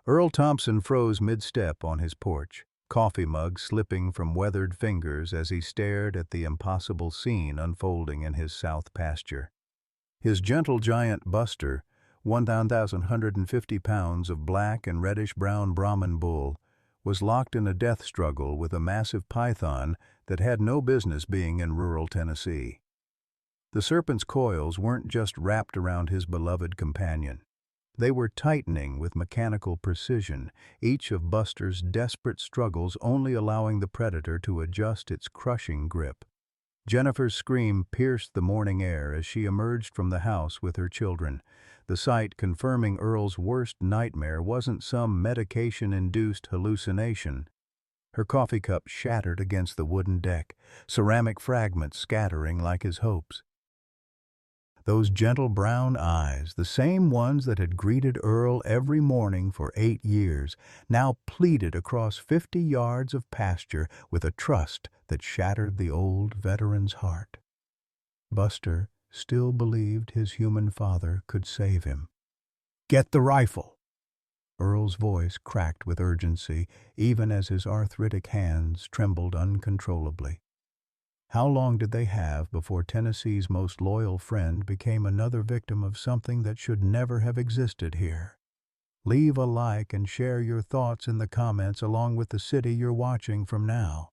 Earl Thompson froze mid-step on his porch, coffee mug slipping from weathered fingers as he stared at the impossible scene unfolding in his south pasture. His gentle giant Buster, 1,150 pounds of black and reddish-brown Brahman bull, was locked in a death struggle with a massive python that had no business being in rural Tennessee. The serpent's coils weren't just wrapped around his beloved companion. They were tightening with mechanical precision, each of Buster's desperate struggles only allowing the predator to adjust its crushing grip. Jennifer's scream pierced the morning air as she emerged from the house with her children, the sight confirming Earl's worst nightmare wasn't some medication-induced hallucination. Her coffee cup shattered against the wooden deck, ceramic fragments scattering like his hopes. Those gentle brown eyes, the same ones that had greeted Earl every morning for 8 years, now pleaded across 50 yards of pasture with a trust that shattered the old veteran's heart. Buster still believed his human father could save him. "Get the rifle!" Earl's voice cracked with urgency, even as his arthritic hands trembled uncontrollably. How long did they have before Tennessee's most loyal friend became another victim of something that should never have existed here? Leave a like and share your thoughts in the comments along with the city you're watching from now.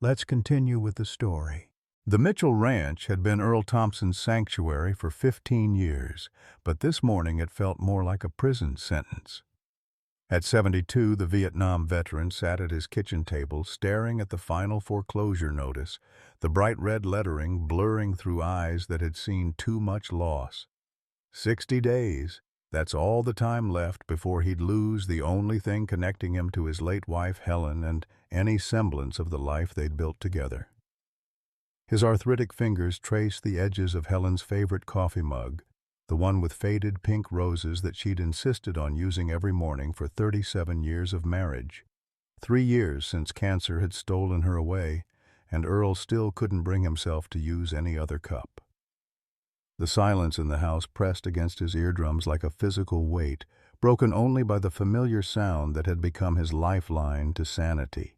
Let's continue with the story. The Mitchell Ranch had been Earl Thompson's sanctuary for 15 years, but this morning it felt more like a prison sentence. At 72, the Vietnam veteran sat at his kitchen table staring at the final foreclosure notice, the bright red lettering blurring through eyes that had seen too much loss. 60 days, that's all the time left before he'd lose the only thing connecting him to his late wife Helen and any semblance of the life they'd built together. His arthritic fingers traced the edges of Helen's favorite coffee mug, the one with faded pink roses that she'd insisted on using every morning for 37 years of marriage. 3 years since cancer had stolen her away, and Earl still couldn't bring himself to use any other cup. The silence in the house pressed against his eardrums like a physical weight, broken only by the familiar sound that had become his lifeline to sanity.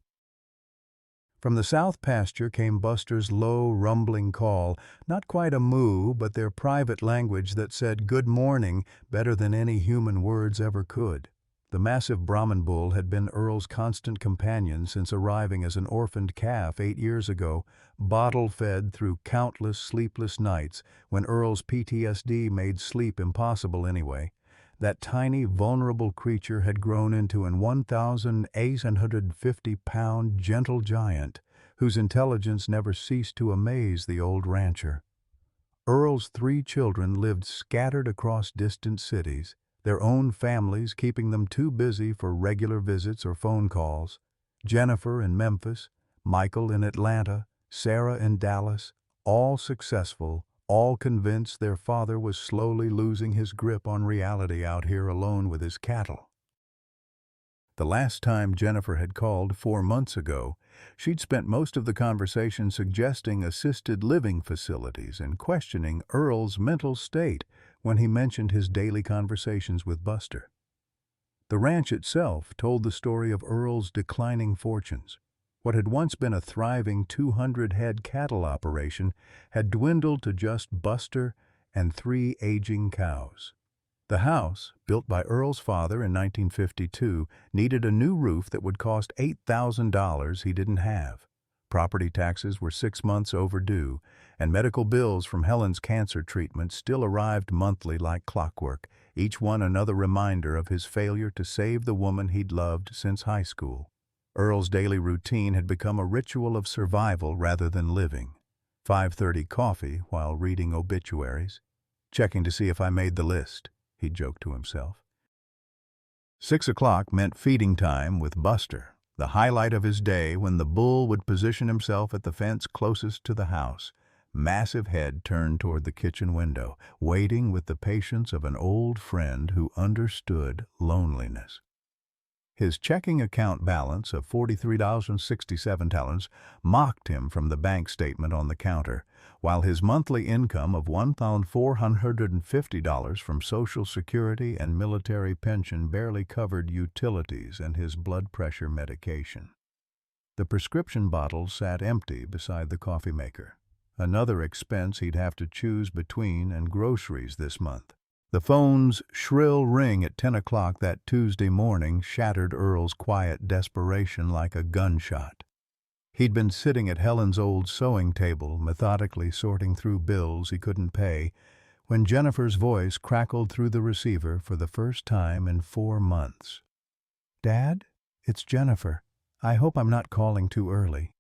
From the south pasture came Buster's low, rumbling call, not quite a moo, but their private language that said "good morning" better than any human words ever could. The massive Brahman bull had been Earl's constant companion since arriving as an orphaned calf 8 years ago, bottle-fed through countless sleepless nights when Earl's PTSD made sleep impossible anyway. That tiny, vulnerable creature had grown into an 1,850-pound gentle giant whose intelligence never ceased to amaze the old rancher. Earl's 3 children lived scattered across distant cities, their own families keeping them too busy for regular visits or phone calls. Jennifer in Memphis, Michael in Atlanta, Sarah in Dallas, all successful, all convinced their father was slowly losing his grip on reality out here alone with his cattle. The last time Jennifer had called 4 months ago, she'd spent most of the conversation suggesting assisted living facilities and questioning Earl's mental state when he mentioned his daily conversations with Buster. The ranch itself told the story of Earl's declining fortunes. What had once been a thriving 200-head cattle operation had dwindled to just Buster and 3 aging cows. The house, built by Earl's father in 1952, needed a new roof that would cost $8,000 he didn't have. Property taxes were 6 months overdue, and medical bills from Helen's cancer treatment still arrived monthly like clockwork, each one another reminder of his failure to save the woman he'd loved since high school. Earl's daily routine had become a ritual of survival rather than living. 5:30 coffee while reading obituaries. Checking to see if I made the list, he joked to himself. 6 o'clock meant feeding time with Buster, the highlight of his day when the bull would position himself at the fence closest to the house, massive head turned toward the kitchen window, waiting with the patience of an old friend who understood loneliness. His checking account balance of $43.67 mocked him from the bank statement on the counter, while his monthly income of $1,450 from Social Security and military pension barely covered utilities and his blood pressure medication. The prescription bottle sat empty beside the coffee maker, another expense he'd have to choose between and groceries this month. The phone's shrill ring at 10 o'clock that Tuesday morning shattered Earl's quiet desperation like a gunshot. He'd been sitting at Helen's old sewing table, methodically sorting through bills he couldn't pay, when Jennifer's voice crackled through the receiver for the first time in 4 months. "Dad, it's Jennifer. I hope I'm not calling too early."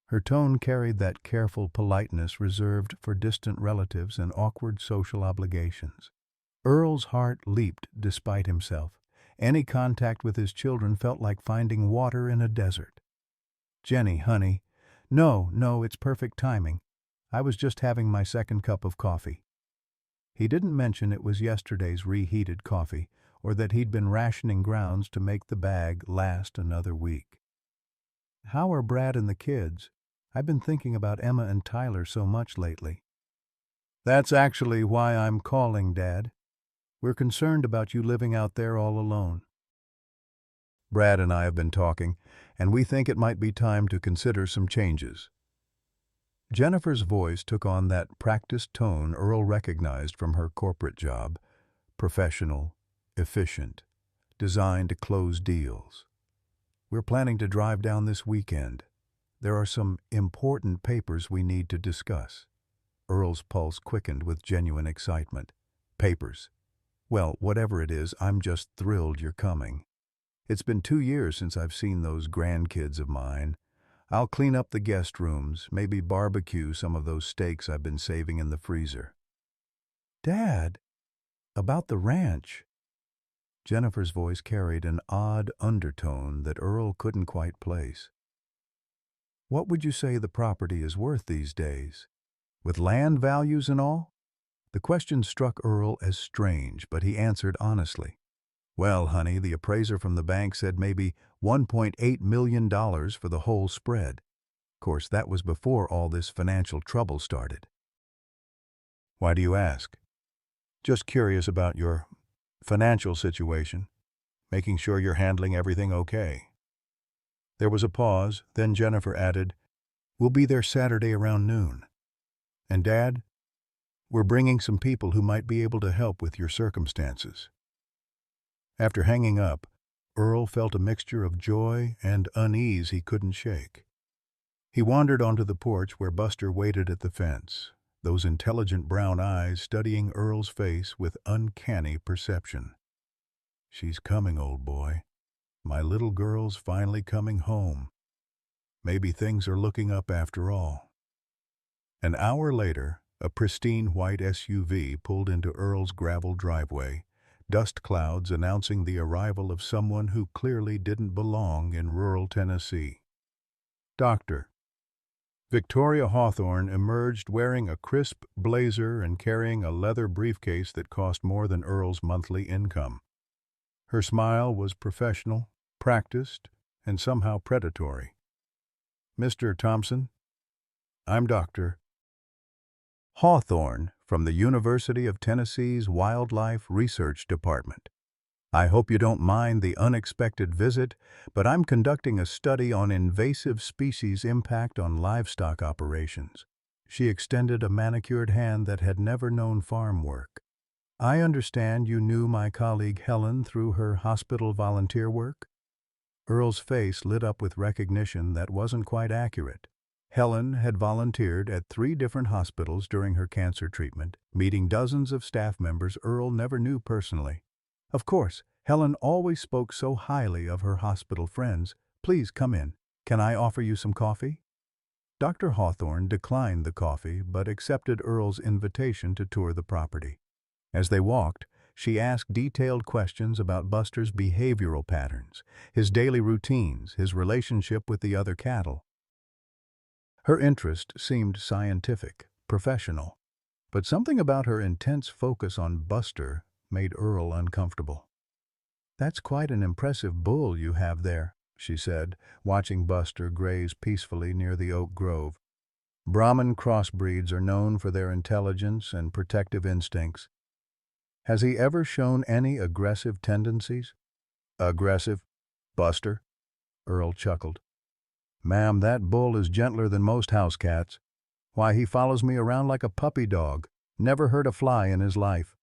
Her tone carried that careful politeness reserved for distant relatives and awkward social obligations. Earl's heart leaped despite himself. Any contact with his children felt like finding water in a desert. "Jenny, honey." No, it's perfect timing. I was just having my second cup of coffee." He didn't mention it was yesterday's reheated coffee, or that he'd been rationing grounds to make the bag last another week. "How are Brad and the kids? I've been thinking about Emma and Tyler so much lately." "That's actually why I'm calling, Dad. We're concerned about you living out there all alone. Brad and I have been talking, and we think it might be time to consider some changes." Jennifer's voice took on that practiced tone Earl recognized from her corporate job, professional, efficient, designed to close deals. "We're planning to drive down this weekend. There are some important papers we need to discuss." Earl's pulse quickened with genuine excitement. "Papers? Well, whatever it is, I'm just thrilled you're coming. It's been 2 years since I've seen those grandkids of mine. I'll clean up the guest rooms, maybe barbecue some of those steaks I've been saving in the freezer." "Dad, about the ranch." Jennifer's voice carried an odd undertone that Earl couldn't quite place. "What would you say the property is worth these days? With land values and all?" The question struck Earl as strange, but he answered honestly. "Well, honey, the appraiser from the bank said maybe $1.8 million for the whole spread. Of course, that was before all this financial trouble started." "Why do you ask?" "Just curious about your financial situation, making sure you're handling everything okay." There was a pause, then Jennifer added, "We'll be there Saturday around noon. And Dad, we're bringing some people who might be able to help with your circumstances." After hanging up, Earl felt a mixture of joy and unease he couldn't shake. He wandered onto the porch where Buster waited at the fence, those intelligent brown eyes studying Earl's face with uncanny perception. "She's coming, old boy. My little girl's finally coming home. Maybe things are looking up after all." An hour later, a pristine white SUV pulled into Earl's gravel driveway, dust clouds announcing the arrival of someone who clearly didn't belong in rural Tennessee. Dr. Victoria Hawthorne emerged wearing a crisp blazer and carrying a leather briefcase that cost more than Earl's monthly income. Her smile was professional, practiced, and somehow predatory. "Mr. Thompson, I'm Dr. Hawthorne from the University of Tennessee's Wildlife Research Department. I hope you don't mind the unexpected visit, but I'm conducting a study on invasive species' impact on livestock operations." She extended a manicured hand that had never known farm work. "I understand you knew my colleague Helen through her hospital volunteer work?" Earl's face lit up with recognition that wasn't quite accurate. Helen had volunteered at 3 different hospitals during her cancer treatment, meeting dozens of staff members Earl never knew personally. Of course, Helen always spoke so highly of her hospital friends. "Please come in. Can I offer you some coffee?" Dr. Hawthorne declined the coffee but accepted Earl's invitation to tour the property. As they walked, she asked detailed questions about Buster's behavioral patterns, his daily routines, his relationship with the other cattle. Her interest seemed scientific, professional, but something about her intense focus on Buster made Earl uncomfortable. "That's quite an impressive bull you have there," she said, watching Buster graze peacefully near the oak grove. Brahman crossbreeds are known for their intelligence and protective instincts. Has he ever shown any aggressive tendencies? Aggressive? Buster? Earl chuckled. "Ma'am, that bull is gentler than most house cats. Why, he follows me around like a puppy dog. Never hurt a fly in his life."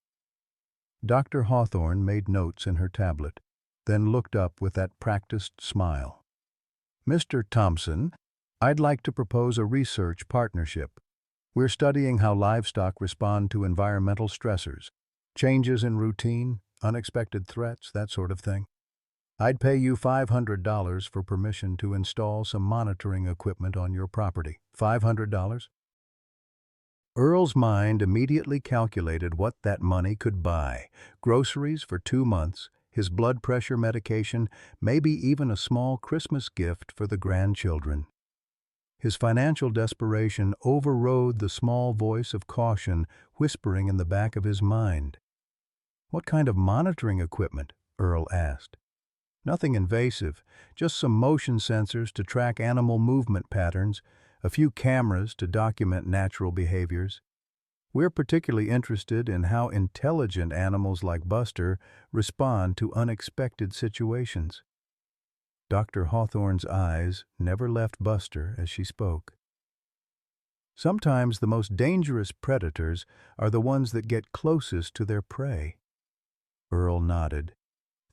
Dr. Hawthorne made notes in her tablet, then looked up with that practiced smile. "Mr. Thompson, I'd like to propose a research partnership. We're studying how livestock respond to environmental stressors, changes in routine, unexpected threats, that sort of thing. I'd pay you $500 for permission to install some monitoring equipment on your property. $500? Earl's mind immediately calculated what that money could buy: groceries for 2 months, his blood pressure medication, maybe even a small Christmas gift for the grandchildren. His financial desperation overrode the small voice of caution whispering in the back of his mind. "What kind of monitoring equipment?" Earl asked. "Nothing invasive, just some motion sensors to track animal movement patterns, a few cameras to document natural behaviors. We're particularly interested in how intelligent animals like Buster respond to unexpected situations." Dr. Hawthorne's eyes never left Buster as she spoke. "Sometimes the most dangerous predators are the ones that get closest to their prey." Earl nodded,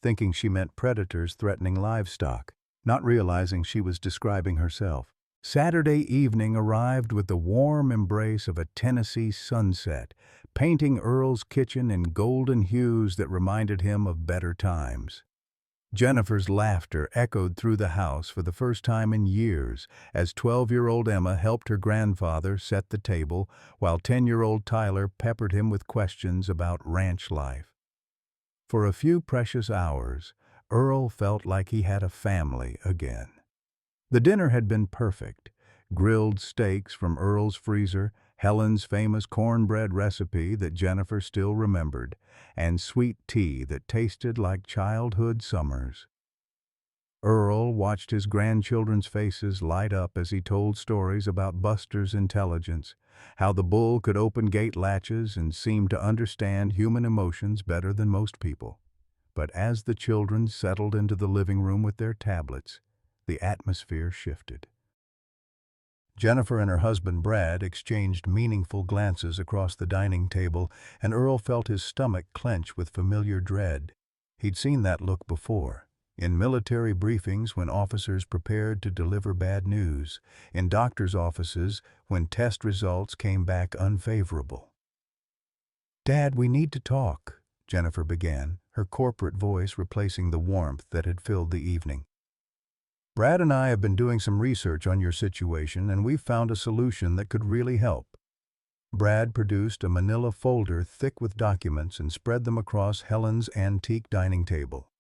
thinking she meant predators threatening livestock, not realizing she was describing herself. Saturday evening arrived with the warm embrace of a Tennessee sunset, painting Earl's kitchen in golden hues that reminded him of better times. Jennifer's laughter echoed through the house for the first time in years as 12-year-old Emma helped her grandfather set the table while 10-year-old Tyler peppered him with questions about ranch life. For a few precious hours, Earl felt like he had a family again. The dinner had been perfect: grilled steaks from Earl's freezer, Helen's famous cornbread recipe that Jennifer still remembered, and sweet tea that tasted like childhood summers. Earl watched his grandchildren's faces light up as he told stories about Buster's intelligence, how the bull could open gate latches and seemed to understand human emotions better than most people. But as the children settled into the living room with their tablets, the atmosphere shifted. Jennifer and her husband Brad exchanged meaningful glances across the dining table, and Earl felt his stomach clench with familiar dread. He'd seen that look before, in military briefings when officers prepared to deliver bad news, in doctors' offices when test results came back unfavorable. "Dad, we need to talk," Jennifer began, her corporate voice replacing the warmth that had filled the evening. "Brad and I have been doing some research on your situation, and we've found a solution that could really help." Brad produced a manila folder thick with documents and spread them across Helen's antique dining table.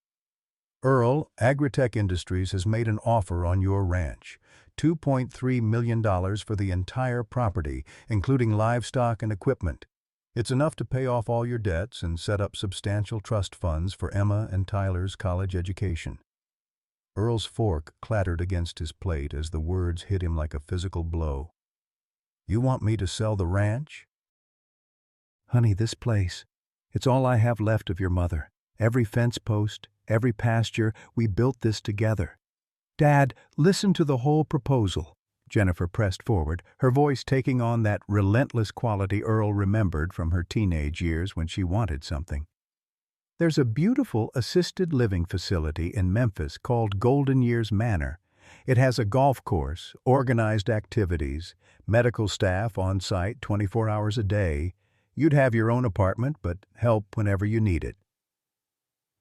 "Earl, Agritech Industries has made an offer on your ranch. $2.3 million for the entire property, including livestock and equipment. It's enough to pay off all your debts and set up substantial trust funds for Emma and Tyler's college education." Earl's fork clattered against his plate as the words hit him like a physical blow. "You want me to sell the ranch?" "Honey, this place. It's all I have left of your mother. Every fence post, every pasture, we built this together." "Dad, listen to the whole proposal." Jennifer pressed forward, her voice taking on that relentless quality Earl remembered from her teenage years when she wanted something. "There's a beautiful assisted living facility in Memphis called Golden Years Manor. It has a golf course, organized activities, medical staff on site 24 hours a day. You'd have your own apartment, but help whenever you need it."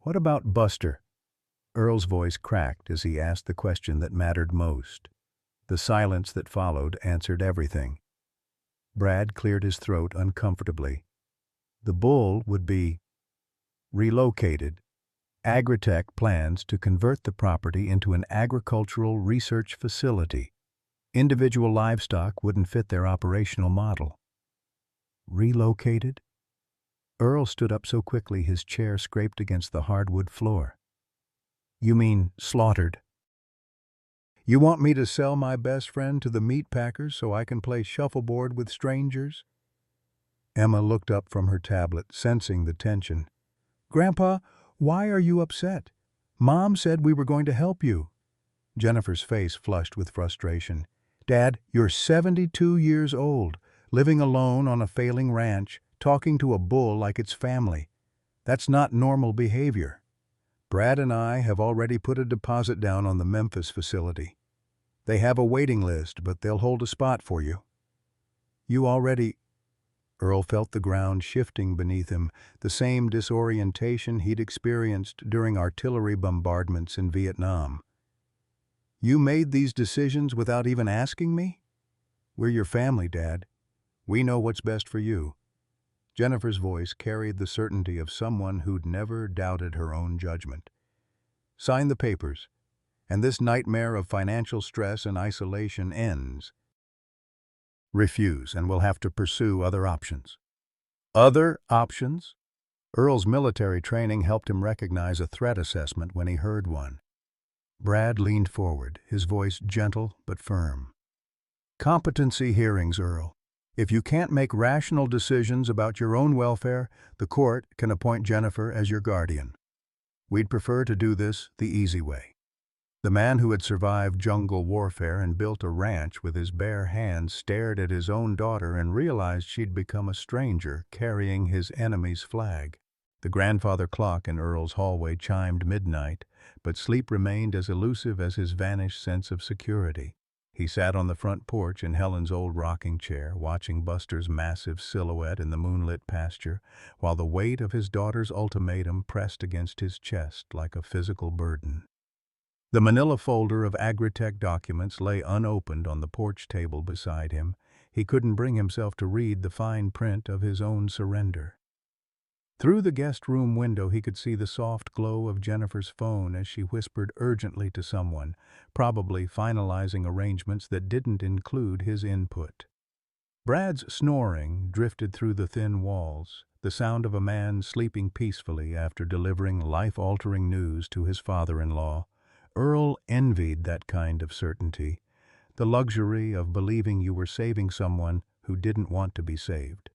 "What about Buster?" Earl's voice cracked as he asked the question that mattered most. The silence that followed answered everything. Brad cleared his throat uncomfortably. "The bull would be relocated. Agritech plans to convert the property into an agricultural research facility. Individual livestock wouldn't fit their operational model." "Relocated?" Earl stood up so quickly his chair scraped against the hardwood floor. You mean slaughtered? You want me to sell my best friend to the meat packers so I can play shuffleboard with strangers? Emma looked up from her tablet, sensing the tension. Grandpa, why are you upset? Mom said we were going to help you. Jennifer's face flushed with frustration. Dad, you're 72 years old, living alone on a failing ranch, talking to a bull like it's family. That's not normal behavior. Brad and I have already put a deposit down on the Memphis facility. They have a waiting list, but they'll hold a spot for you. You already... Earl felt the ground shifting beneath him, the same disorientation he'd experienced during artillery bombardments in Vietnam. You made these decisions without even asking me? We're your family, Dad. We know what's best for you. Jennifer's voice carried the certainty of someone who'd never doubted her own judgment. Sign the papers, and this nightmare of financial stress and isolation ends. Refuse, and we'll have to pursue other options. Other options? Earl's military training helped him recognize a threat assessment when he heard one. Brad leaned forward, his voice gentle but firm. Competency hearings, Earl. If you can't make rational decisions about your own welfare, the court can appoint Jennifer as your guardian. We'd prefer to do this the easy way. The man who had survived jungle warfare and built a ranch with his bare hands stared at his own daughter and realized she'd become a stranger carrying his enemy's flag. The grandfather clock in Earl's hallway chimed midnight, but sleep remained as elusive as his vanished sense of security. He sat on the front porch in Helen's old rocking chair, watching Buster's massive silhouette in the moonlit pasture, while the weight of his daughter's ultimatum pressed against his chest like a physical burden. The manila folder of Agritech documents lay unopened on the porch table beside him. He couldn't bring himself to read the fine print of his own surrender. Through the guest room window he could see the soft glow of Jennifer's phone as she whispered urgently to someone, probably finalizing arrangements that didn't include his input. Brad's snoring drifted through the thin walls, the sound of a man sleeping peacefully after delivering life-altering news to his father-in-law. Earl envied that kind of certainty, the luxury of believing you were saving someone who didn't want to be saved.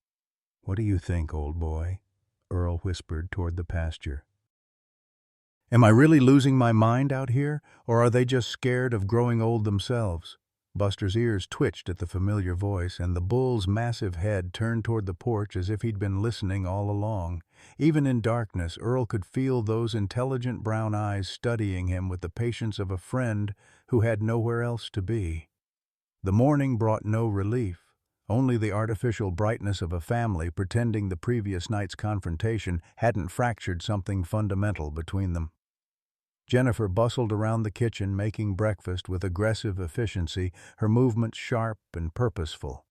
What do you think, old boy? Earl whispered toward the pasture. Am I really losing my mind out here, or are they just scared of growing old themselves? Buster's ears twitched at the familiar voice, and the bull's massive head turned toward the porch as if he'd been listening all along. Even in darkness, Earl could feel those intelligent brown eyes studying him with the patience of a friend who had nowhere else to be. The morning brought no relief, only the artificial brightness of a family pretending the previous night's confrontation hadn't fractured something fundamental between them. Jennifer bustled around the kitchen making breakfast with aggressive efficiency, her movements sharp and purposeful.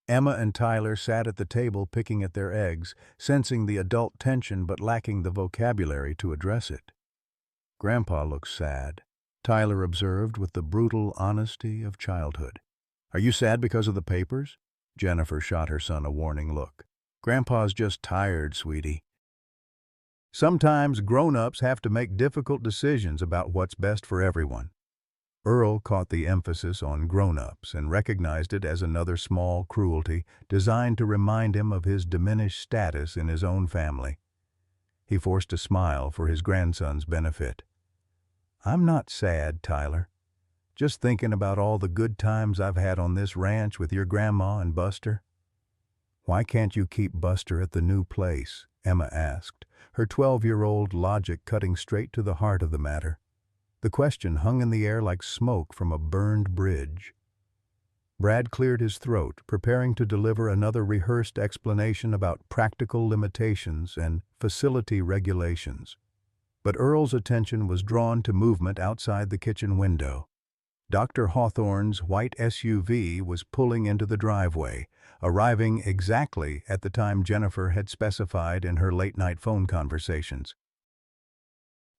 Emma and Tyler sat at the table picking at their eggs, sensing the adult tension but lacking the vocabulary to address it. Grandpa looks sad, Tyler observed with the brutal honesty of childhood. Are you sad because of the papers? Jennifer shot her son a warning look. Grandpa's just tired, sweetie. Sometimes grown-ups have to make difficult decisions about what's best for everyone. Earl caught the emphasis on grown-ups and recognized it as another small cruelty designed to remind him of his diminished status in his own family. He forced a smile for his grandson's benefit. I'm not sad, Tyler. Just thinking about all the good times I've had on this ranch with your grandma and Buster. Why can't you keep Buster at the new place? Emma asked, her 12-year-old logic cutting straight to the heart of the matter. The question hung in the air like smoke from a burned bridge. Brad cleared his throat, preparing to deliver another rehearsed explanation about practical limitations and facility regulations. But Earl's attention was drawn to movement outside the kitchen window. Dr. Hawthorne's white SUV was pulling into the driveway, arriving exactly at the time Jennifer had specified in her late-night phone conversations.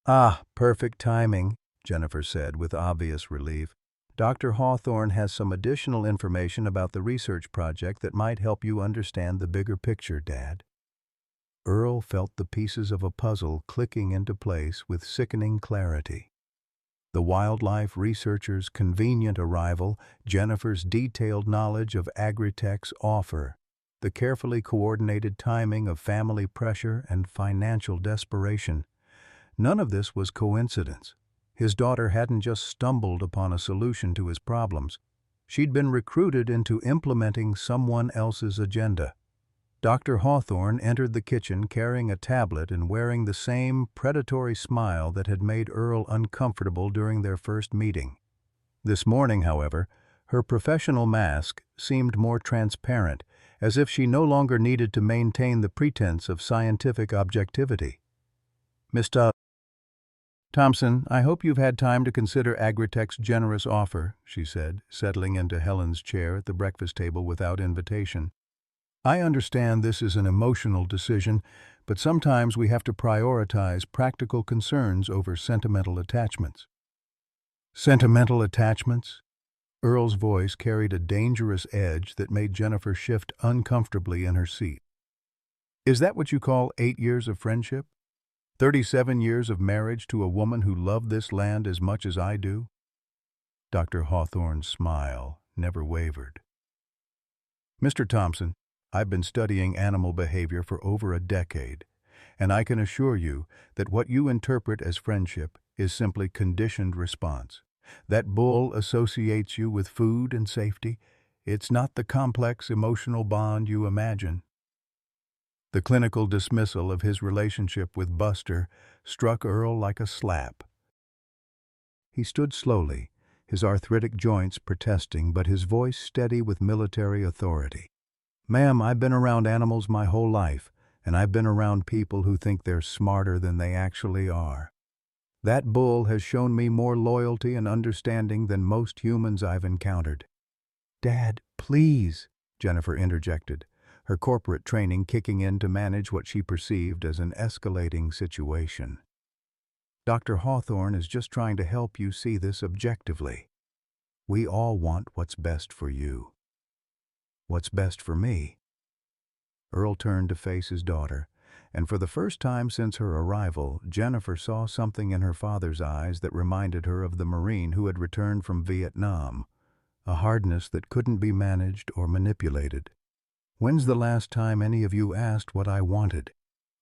Ah, perfect timing, Jennifer said with obvious relief. Dr. Hawthorne has some additional information about the research project that might help you understand the bigger picture, Dad. Earl felt the pieces of a puzzle clicking into place with sickening clarity. The wildlife researcher's convenient arrival, Jennifer's detailed knowledge of Agritech's offer, the carefully coordinated timing of family pressure and financial desperation. None of this was coincidence. His daughter hadn't just stumbled upon a solution to his problems. She'd been recruited into implementing someone else's agenda. Dr. Hawthorne entered the kitchen carrying a tablet and wearing the same predatory smile that had made Earl uncomfortable during their first meeting. This morning, however, her professional mask seemed more transparent, as if she no longer needed to maintain the pretense of scientific objectivity. "Mr. Thompson, I hope you've had time to consider Agritech's generous offer," she said, settling into Helen's chair at the breakfast table without invitation. "I understand this is an emotional decision, but sometimes we have to prioritize practical concerns over sentimental attachments." "Sentimental attachments?" Earl's voice carried a dangerous edge that made Jennifer shift uncomfortably in her seat. "Is that what you call 8 years of friendship? 37 years of marriage to a woman who loved this land as much as I do?" Dr. Hawthorne's smile never wavered. "Mr. Thompson, I've been studying animal behavior for over a decade, and I can assure you that what you interpret as friendship is simply conditioned response. That bull associates you with food and safety. It's not the complex emotional bond you imagine." The clinical dismissal of his relationship with Buster struck Earl like a slap. He stood slowly, his arthritic joints protesting, but his voice steady with military authority. "Ma'am, I've been around animals my whole life, and I've been around people who think they're smarter than they actually are. That bull has shown me more loyalty and understanding than most humans I've encountered." "Dad, please," Jennifer interjected, her corporate training kicking in to manage what she perceived as an escalating situation. "Dr. Hawthorne is just trying to help you see this objectively. We all want what's best for you." "What's best for me?" Earl turned to face his daughter, and for the first time since her arrival, Jennifer saw something in her father's eyes that reminded her of the Marine who had returned from Vietnam, a hardness that couldn't be managed or manipulated. "When's the last time any of you asked what I wanted?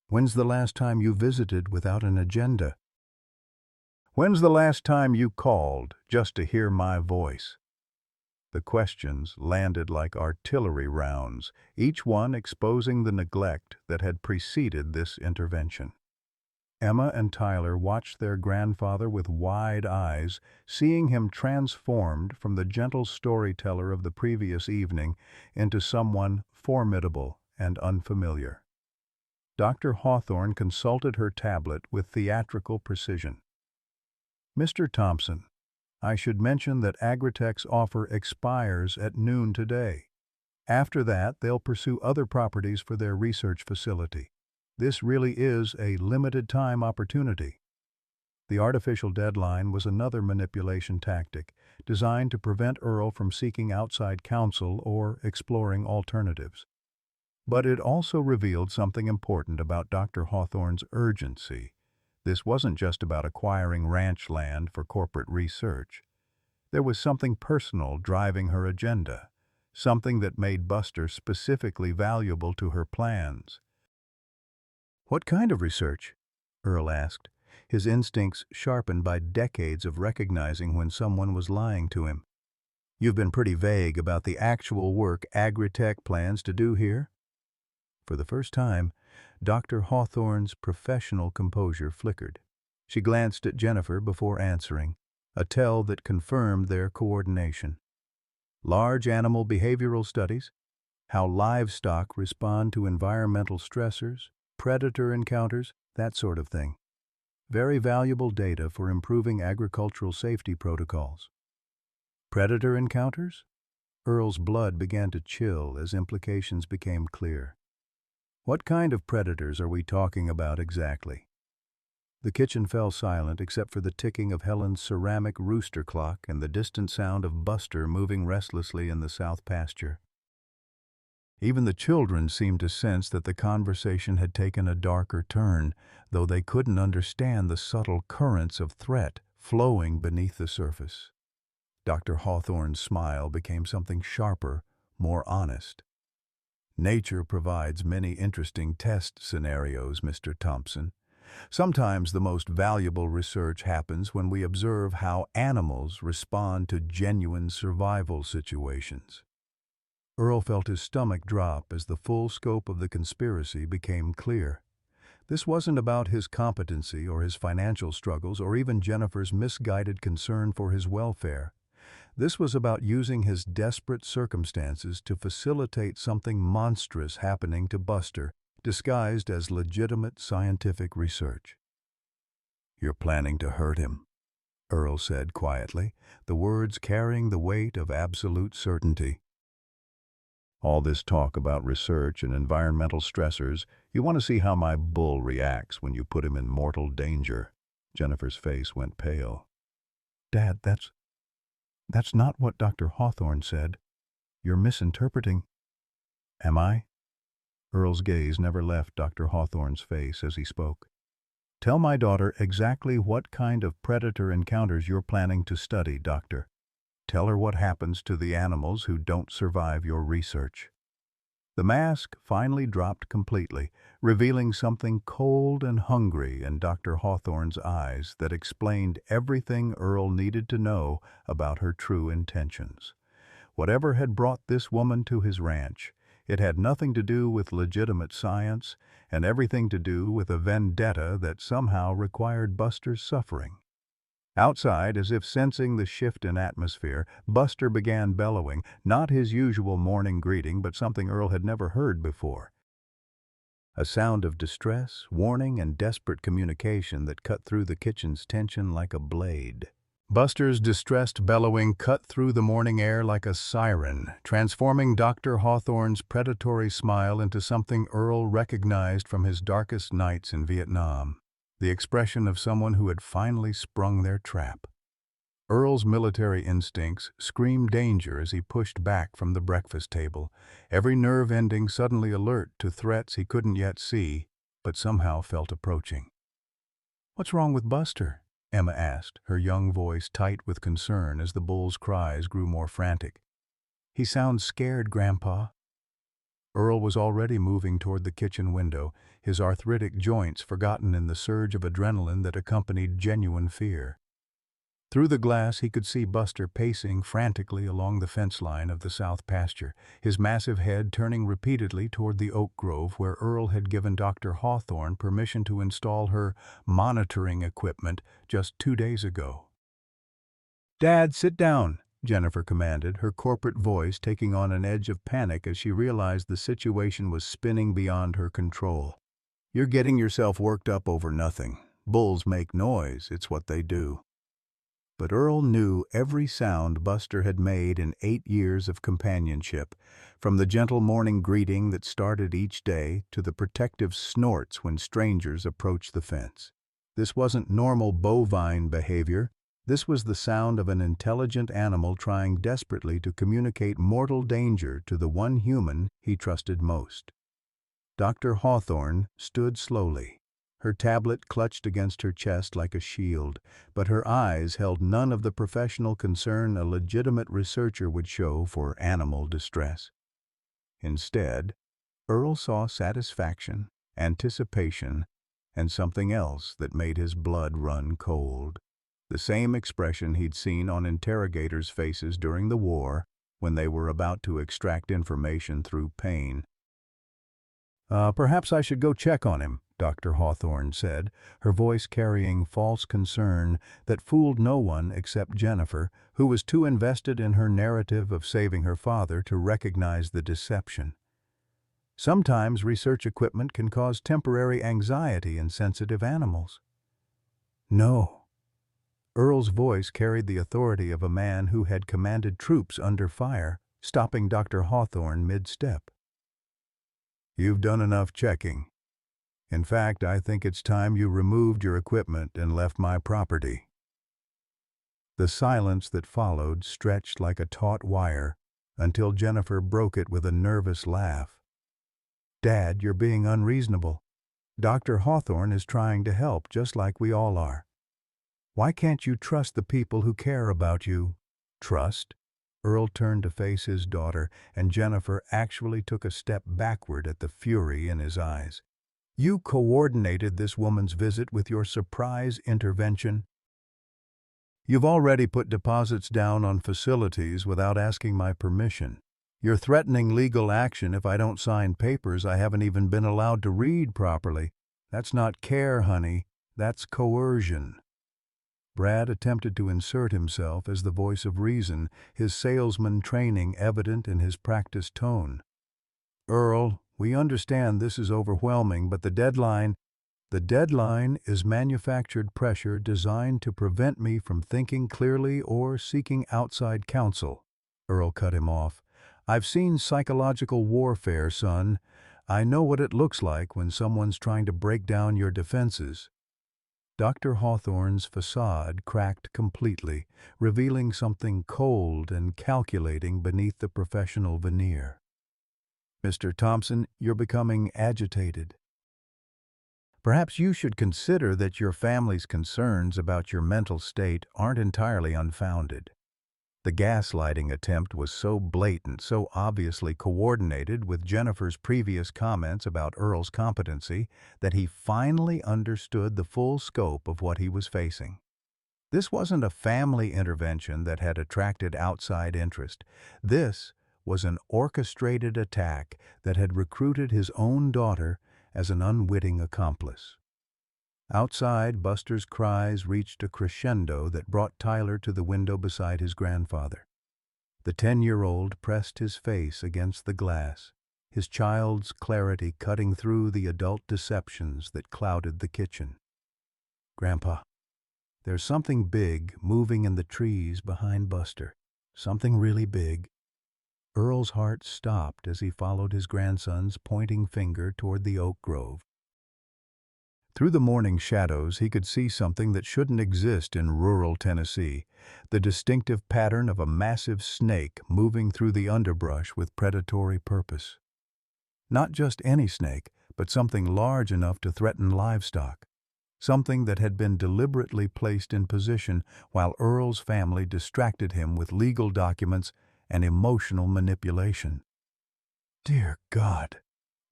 When's the last time you visited without an agenda? When's the last time you called just to hear my voice?" The questions landed like artillery rounds, each one exposing the neglect that had preceded this intervention. Emma and Tyler watched their grandfather with wide eyes, seeing him transformed from the gentle storyteller of the previous evening into someone formidable and unfamiliar. Dr. Hawthorne consulted her tablet with theatrical precision. "Mr. Thompson, I should mention that Agritech's offer expires at noon today. After that, they'll pursue other properties for their research facility. This really is a limited-time opportunity." The artificial deadline was another manipulation tactic, designed to prevent Earl from seeking outside counsel or exploring alternatives. But it also revealed something important about Dr. Hawthorne's urgency. This wasn't just about acquiring ranch land for corporate research. There was something personal driving her agenda, something that made Buster specifically valuable to her plans. "What kind of research?" Earl asked, his instincts sharpened by decades of recognizing when someone was lying to him. "You've been pretty vague about the actual work Agritech plans to do here." For the first time, Dr. Hawthorne's professional composure flickered. She glanced at Jennifer before answering, a tell that confirmed their coordination. "Large animal behavioral studies, how livestock respond to environmental stressors, predator encounters, that sort of thing. Very valuable data for improving agricultural safety protocols." "Predator encounters?" Earl's blood began to chill as implications became clear. "What kind of predators are we talking about exactly?" The kitchen fell silent except for the ticking of Helen's ceramic rooster clock and the distant sound of Buster moving restlessly in the south pasture. Even the children seemed to sense that the conversation had taken a darker turn, though they couldn't understand the subtle currents of threat flowing beneath the surface. Dr. Hawthorne's smile became something sharper, more honest. Nature provides many interesting test scenarios, Mr. Thompson. Sometimes the most valuable research happens when we observe how animals respond to genuine survival situations. Earl felt his stomach drop as the full scope of the conspiracy became clear. This wasn't about his competency or his financial struggles or even Jennifer's misguided concern for his welfare. This was about using his desperate circumstances to facilitate something monstrous happening to Buster, disguised as legitimate scientific research. "You're planning to hurt him," Earl said quietly, the words carrying the weight of absolute certainty. "All this talk about research and environmental stressors, you want to see how my bull reacts when you put him in mortal danger." Jennifer's face went pale. "Dad, that's not what Dr. Hawthorne said. You're misinterpreting." "Am I?" Earl's gaze never left Dr. Hawthorne's face as he spoke. "Tell my daughter exactly what kind of predator encounters you're planning to study, Doctor. Tell her what happens to the animals who don't survive your research." The mask finally dropped completely, revealing something cold and hungry in Dr. Hawthorne's eyes that explained everything Earl needed to know about her true intentions. Whatever had brought this woman to his ranch, it had nothing to do with legitimate science and everything to do with a vendetta that somehow required Buster's suffering. Outside, as if sensing the shift in atmosphere, Buster began bellowing, not his usual morning greeting, but something Earl had never heard before. A sound of distress, warning, and desperate communication that cut through the kitchen's tension like a blade. Buster's distressed bellowing cut through the morning air like a siren, transforming Dr. Hawthorne's predatory smile into something Earl recognized from his darkest nights in Vietnam. The expression of someone who had finally sprung their trap. Earl's military instincts screamed danger as he pushed back from the breakfast table, every nerve ending suddenly alert to threats he couldn't yet see, but somehow felt approaching. "What's wrong with Buster?" Emma asked, her young voice tight with concern as the bull's cries grew more frantic. "He sounds scared, Grandpa." Earl was already moving toward the kitchen window, his arthritic joints forgotten in the surge of adrenaline that accompanied genuine fear. Through the glass he could see Buster pacing frantically along the fence line of the south pasture, his massive head turning repeatedly toward the oak grove where Earl had given Dr. Hawthorne permission to install her monitoring equipment just 2 days ago. "Dad, sit down," Jennifer commanded, her corporate voice taking on an edge of panic as she realized the situation was spinning beyond her control. "You're getting yourself worked up over nothing. Bulls make noise, it's what they do." But Earl knew every sound Buster had made in 8 years of companionship, from the gentle morning greeting that started each day to the protective snorts when strangers approached the fence. This wasn't normal bovine behavior. This was the sound of an intelligent animal trying desperately to communicate mortal danger to the one human he trusted most. Dr. Hawthorne stood slowly, her tablet clutched against her chest like a shield, but her eyes held none of the professional concern a legitimate researcher would show for animal distress. Instead, Earl saw satisfaction, anticipation, and something else that made his blood run cold. The same expression he'd seen on interrogators' faces during the war when they were about to extract information through pain. "Perhaps I should go check on him," Dr. Hawthorne said, her voice carrying false concern that fooled no one except Jennifer, who was too invested in her narrative of saving her father to recognize the deception. Sometimes research equipment can cause temporary anxiety in sensitive animals. "No." Earl's voice carried the authority of a man who had commanded troops under fire, stopping Dr. Hawthorne mid-step. "You've done enough checking. In fact, I think it's time you removed your equipment and left my property." The silence that followed stretched like a taut wire until Jennifer broke it with a nervous laugh. "Dad, you're being unreasonable. Dr. Hawthorne is trying to help just like we all are." Why can't you trust the people who care about you? Trust? Earl turned to face his daughter, and Jennifer actually took a step backward at the fury in his eyes. You coordinated this woman's visit with your surprise intervention. You've already put deposits down on facilities without asking my permission. You're threatening legal action if I don't sign papers I haven't even been allowed to read properly. That's not care, honey. That's coercion. Brad attempted to insert himself as the voice of reason, his salesman training evident in his practiced tone. Earl, we understand this is overwhelming, but the deadline is manufactured pressure designed to prevent me from thinking clearly or seeking outside counsel. Earl cut him off. I've seen psychological warfare, son. I know what it looks like when someone's trying to break down your defenses. Dr. Hawthorne's facade cracked completely, revealing something cold and calculating beneath the professional veneer. Mr. Thompson, you're becoming agitated. Perhaps you should consider that your family's concerns about your mental state aren't entirely unfounded. The gaslighting attempt was so blatant, so obviously coordinated with Jennifer's previous comments about Earl's competency, that he finally understood the full scope of what he was facing. This wasn't a family intervention that had attracted outside interest. This was an orchestrated attack that had recruited his own daughter as an unwitting accomplice. Outside, Buster's cries reached a crescendo that brought Tyler to the window beside his grandfather. The 10-year-old pressed his face against the glass, his child's clarity cutting through the adult deceptions that clouded the kitchen. Grandpa, there's something big moving in the trees behind Buster. Something really big. Earl's heart stopped as he followed his grandson's pointing finger toward the oak grove. Through the morning shadows, he could see something that shouldn't exist in rural Tennessee, the distinctive pattern of a massive snake moving through the underbrush with predatory purpose. Not just any snake, but something large enough to threaten livestock. Something that had been deliberately placed in position while Earl's family distracted him with legal documents and emotional manipulation. "Dear God,"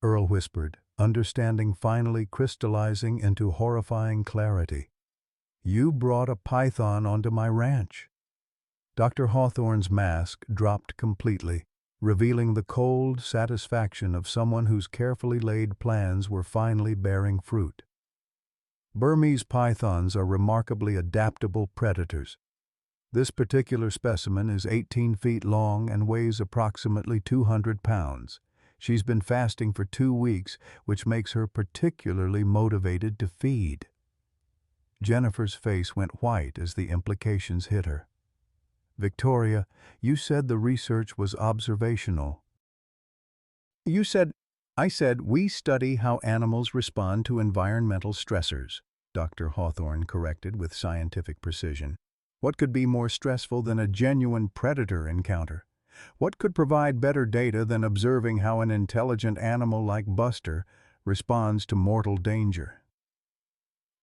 Earl whispered, understanding finally crystallizing into horrifying clarity. "You brought a python onto my ranch." Dr. Hawthorne's mask dropped completely, revealing the cold satisfaction of someone whose carefully laid plans were finally bearing fruit. Burmese pythons are remarkably adaptable predators. This particular specimen is 18 feet long and weighs approximately 200 pounds. She's been fasting for 2 weeks, which makes her particularly motivated to feed. Jennifer's face went white as the implications hit her. "Victoria, you said the research was observational." I said we study how animals respond to environmental stressors," Dr. Hawthorne corrected with scientific precision. "What could be more stressful than a genuine predator encounter? What could provide better data than observing how an intelligent animal like Buster responds to mortal danger?"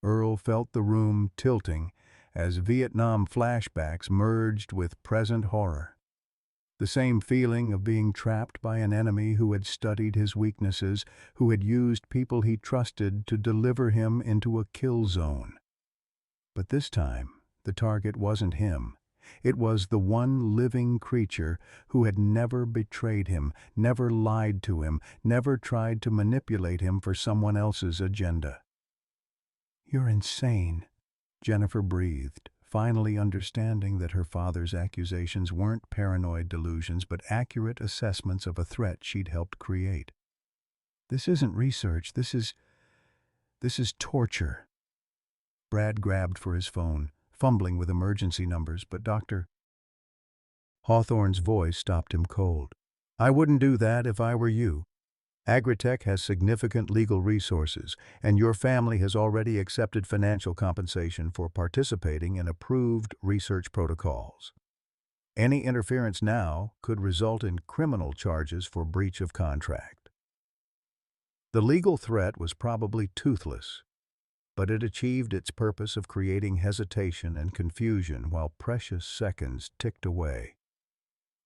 Earl felt the room tilting as Vietnam flashbacks merged with present horror. The same feeling of being trapped by an enemy who had studied his weaknesses, who had used people he trusted to deliver him into a kill zone. But this time, the target wasn't him. It was the one living creature who had never betrayed him, never lied to him, never tried to manipulate him for someone else's agenda. "You're insane," Jennifer breathed, finally understanding that her father's accusations weren't paranoid delusions but accurate assessments of a threat she'd helped create. "This isn't research, this is torture." Brad grabbed for his phone, fumbling with emergency numbers, but Dr. Hawthorne's voice stopped him cold. "I wouldn't do that if I were you. Agritech has significant legal resources, and your family has already accepted financial compensation for participating in approved research protocols. Any interference now could result in criminal charges for breach of contract." The legal threat was probably toothless. but it achieved its purpose of creating hesitation and confusion while precious seconds ticked away.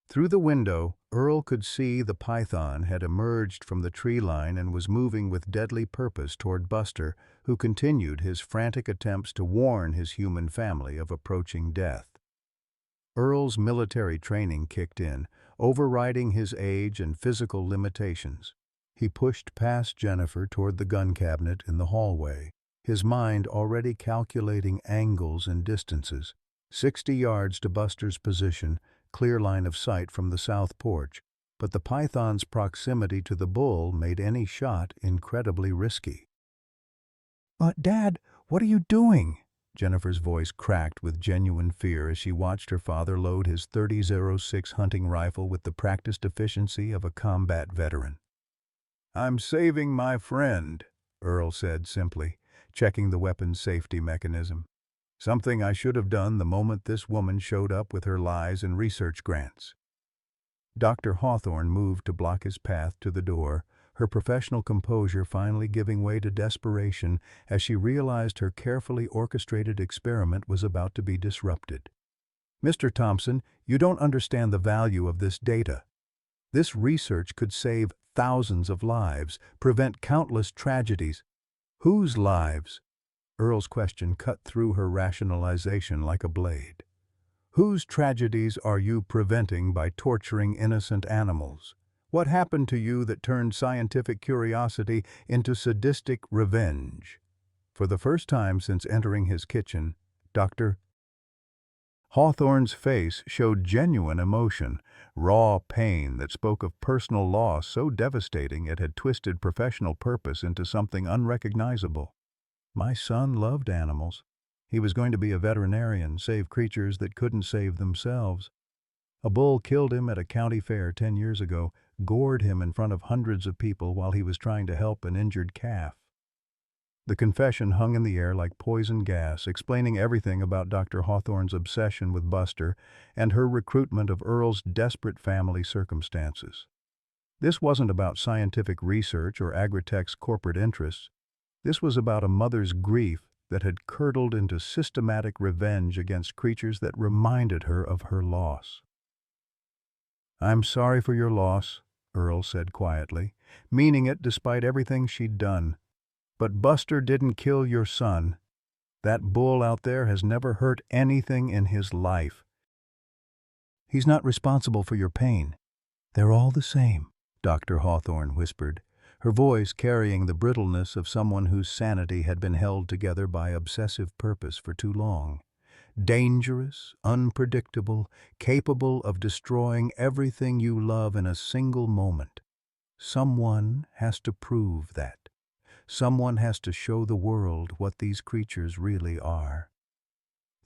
Through the window, Earl could see the python had emerged from the tree line and was moving with deadly purpose toward Buster, who continued his frantic attempts to warn his human family of approaching death. Earl's military training kicked in, overriding his age and physical limitations. He pushed past Jennifer toward the gun cabinet in the hallway, his mind already calculating angles and distances. 60 yards to Buster's position, clear line of sight from the south porch, but the python's proximity to the bull made any shot incredibly risky. "Dad, what are you doing?" Jennifer's voice cracked with genuine fear as she watched her father load his .30-06 hunting rifle with the practiced efficiency of a combat veteran. "I'm saving my friend," Earl said simply, checking the weapon's safety mechanism. "Something I should have done the moment this woman showed up with her lies and research grants." Dr. Hawthorne moved to block his path to the door, her professional composure finally giving way to desperation as she realized her carefully orchestrated experiment was about to be disrupted. "Mr. Thompson, you don't understand the value of this data. This research could save thousands of lives, prevent countless tragedies." "Whose lives?" Earl's question cut through her rationalization like a blade. "Whose tragedies are you preventing by torturing innocent animals? What happened to you that turned scientific curiosity into sadistic revenge?" For the first time since entering his kitchen, Dr. Hawthorne's face showed genuine emotion, raw pain that spoke of personal loss so devastating it had twisted professional purpose into something unrecognizable. "My son loved animals. He was going to be a veterinarian, save creatures that couldn't save themselves. A bull killed him at a county fair 10 years ago, gored him in front of hundreds of people while he was trying to help an injured calf." The confession hung in the air like poison gas, explaining everything about Dr. Hawthorne's obsession with Buster and her recruitment of Earl's desperate family circumstances. This wasn't about scientific research or Agritech's corporate interests. This was about a mother's grief that had curdled into systematic revenge against creatures that reminded her of her loss. "I'm sorry for your loss," Earl said quietly, meaning it despite everything she'd done. "But Buster didn't kill your son. That bull out there has never hurt anything in his life. He's not responsible for your pain." "They're all the same," Dr. Hawthorne whispered, her voice carrying the brittleness of someone whose sanity had been held together by obsessive purpose for too long. "Dangerous, unpredictable, capable of destroying everything you love in a single moment. Someone has to prove that. Someone has to show the world what these creatures really are."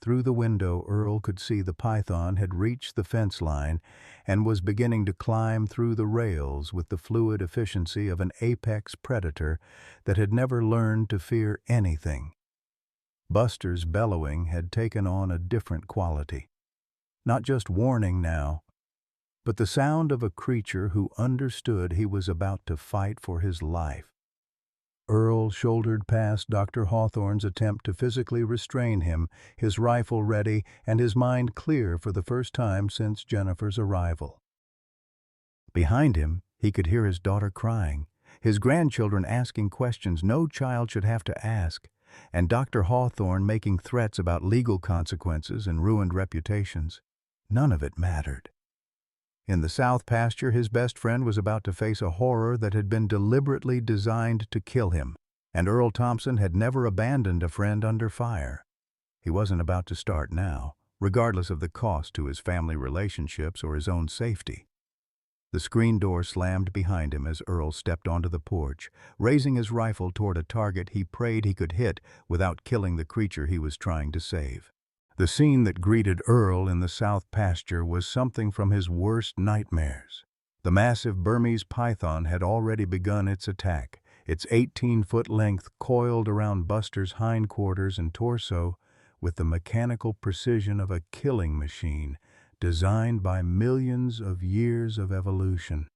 Through the window, Earl could see the python had reached the fence line and was beginning to climb through the rails with the fluid efficiency of an apex predator that had never learned to fear anything. Buster's bellowing had taken on a different quality. Not just warning now, but the sound of a creature who understood he was about to fight for his life. Earl shouldered past Dr. Hawthorne's attempt to physically restrain him, his rifle ready and his mind clear for the first time since Jennifer's arrival. Behind him, he could hear his daughter crying, his grandchildren asking questions no child should have to ask, and Dr. Hawthorne making threats about legal consequences and ruined reputations. None of it mattered. In the south pasture, his best friend was about to face a horror that had been deliberately designed to kill him, and Earl Thompson had never abandoned a friend under fire. He wasn't about to start now, regardless of the cost to his family relationships or his own safety. The screen door slammed behind him as Earl stepped onto the porch, raising his rifle toward a target he prayed he could hit without killing the creature he was trying to save. The scene that greeted Earl in the south pasture was something from his worst nightmares. The massive Burmese python had already begun its attack, its 18-foot length coiled around Buster's hindquarters and torso with the mechanical precision of a killing machine designed by millions of years of evolution.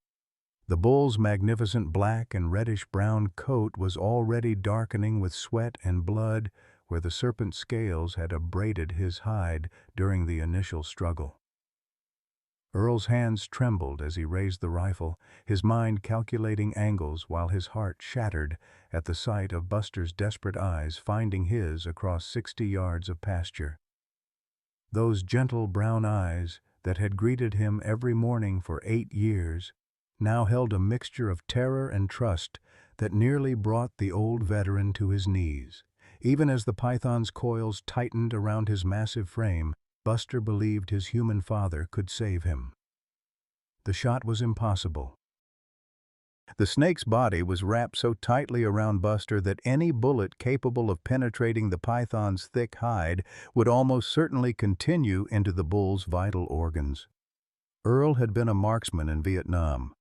The bull's magnificent black and reddish-brown coat was already darkening with sweat and blood where the serpent scales had abraded his hide during the initial struggle. Earl's hands trembled as he raised the rifle, his mind calculating angles while his heart shattered at the sight of Buster's desperate eyes finding his across 60 yards of pasture. Those gentle brown eyes that had greeted him every morning for 8 years now held a mixture of terror and trust that nearly brought the old veteran to his knees. Even as the python's coils tightened around his massive frame, Buster believed his human father could save him. The shot was impossible. The snake's body was wrapped so tightly around Buster that any bullet capable of penetrating the python's thick hide would almost certainly continue into the bull's vital organs. Earl had been a marksman in Vietnam,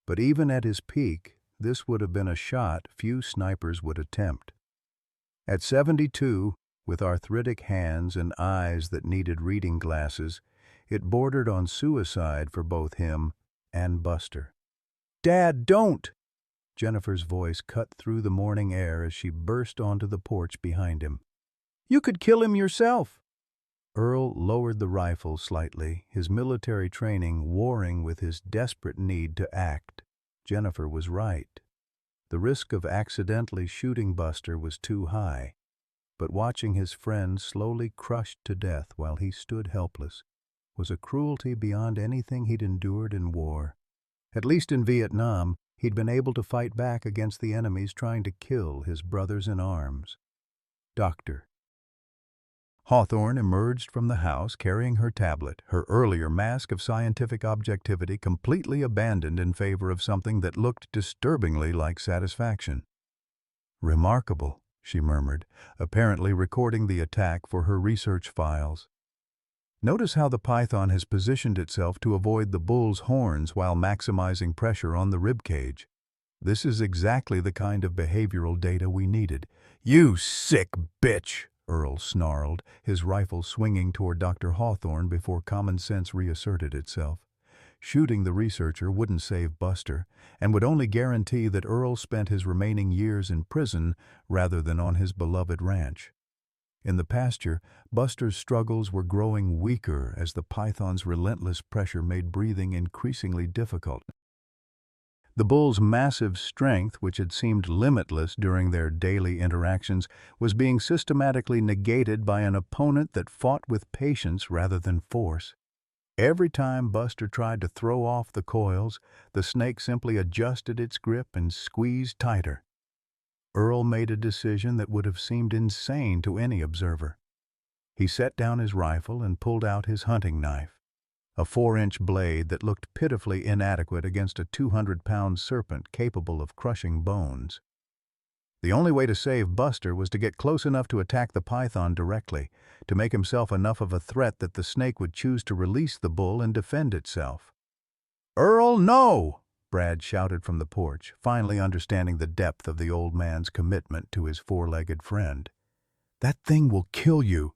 but even at his peak, this would have been a shot few snipers would attempt. At 72, with arthritic hands and eyes that needed reading glasses, it bordered on suicide for both him and Buster. "Dad, don't!" Jennifer's voice cut through the morning air as she burst onto the porch behind him. "You could kill him yourself!" Earl lowered the rifle slightly, his military training warring with his desperate need to act. Jennifer was right. The risk of accidentally shooting Buster was too high, but watching his friend slowly crushed to death while he stood helpless was a cruelty beyond anything he'd endured in war. At least in Vietnam, he'd been able to fight back against the enemies trying to kill his brothers in arms. Doctor. Hawthorne emerged from the house carrying her tablet, her earlier mask of scientific objectivity completely abandoned in favor of something that looked disturbingly like satisfaction. "Remarkable," she murmured, apparently recording the attack for her research files. "Notice how the python has positioned itself to avoid the bull's horns while maximizing pressure on the ribcage. This is exactly the kind of behavioral data we needed." "You sick bitch!" Earl snarled, his rifle swinging toward Dr. Hawthorne before common sense reasserted itself. Shooting the researcher wouldn't save Buster, and would only guarantee that Earl spent his remaining years in prison rather than on his beloved ranch. In the pasture, Buster's struggles were growing weaker as the python's relentless pressure made breathing increasingly difficult. The bull's massive strength, which had seemed limitless during their daily interactions, was being systematically negated by an opponent that fought with patience rather than force. Every time Buster tried to throw off the coils, the snake simply adjusted its grip and squeezed tighter. Earl made a decision that would have seemed insane to any observer. He set down his rifle and pulled out his hunting knife, a 4-inch blade that looked pitifully inadequate against a 200-pound serpent capable of crushing bones. The only way to save Buster was to get close enough to attack the python directly, to make himself enough of a threat that the snake would choose to release the bull and defend itself. "Earl, no!" Brad shouted from the porch, finally understanding the depth of the old man's commitment to his four-legged friend. "That thing will kill you."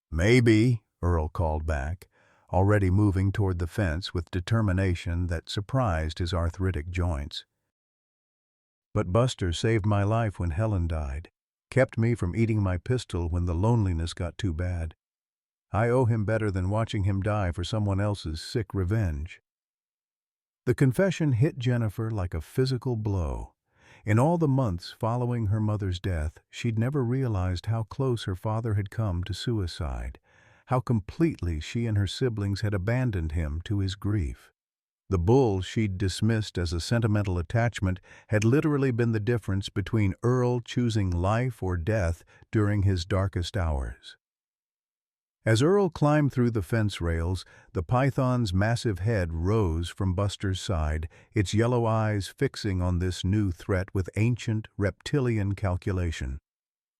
"Maybe," Earl called back, already moving toward the fence with determination that surprised his arthritic joints. "But Buster saved my life when Helen died, kept me from eating my pistol when the loneliness got too bad. I owe him better than watching him die for someone else's sick revenge." The confession hit Jennifer like a physical blow. In all the months following her mother's death, she'd never realized how close her father had come to suicide, how completely she and her siblings had abandoned him to his grief. The bull she'd dismissed as a sentimental attachment had literally been the difference between Earl choosing life or death during his darkest hours. As Earl climbed through the fence rails, the python's massive head rose from Buster's side, its yellow eyes fixing on this new threat with ancient, reptilian calculation.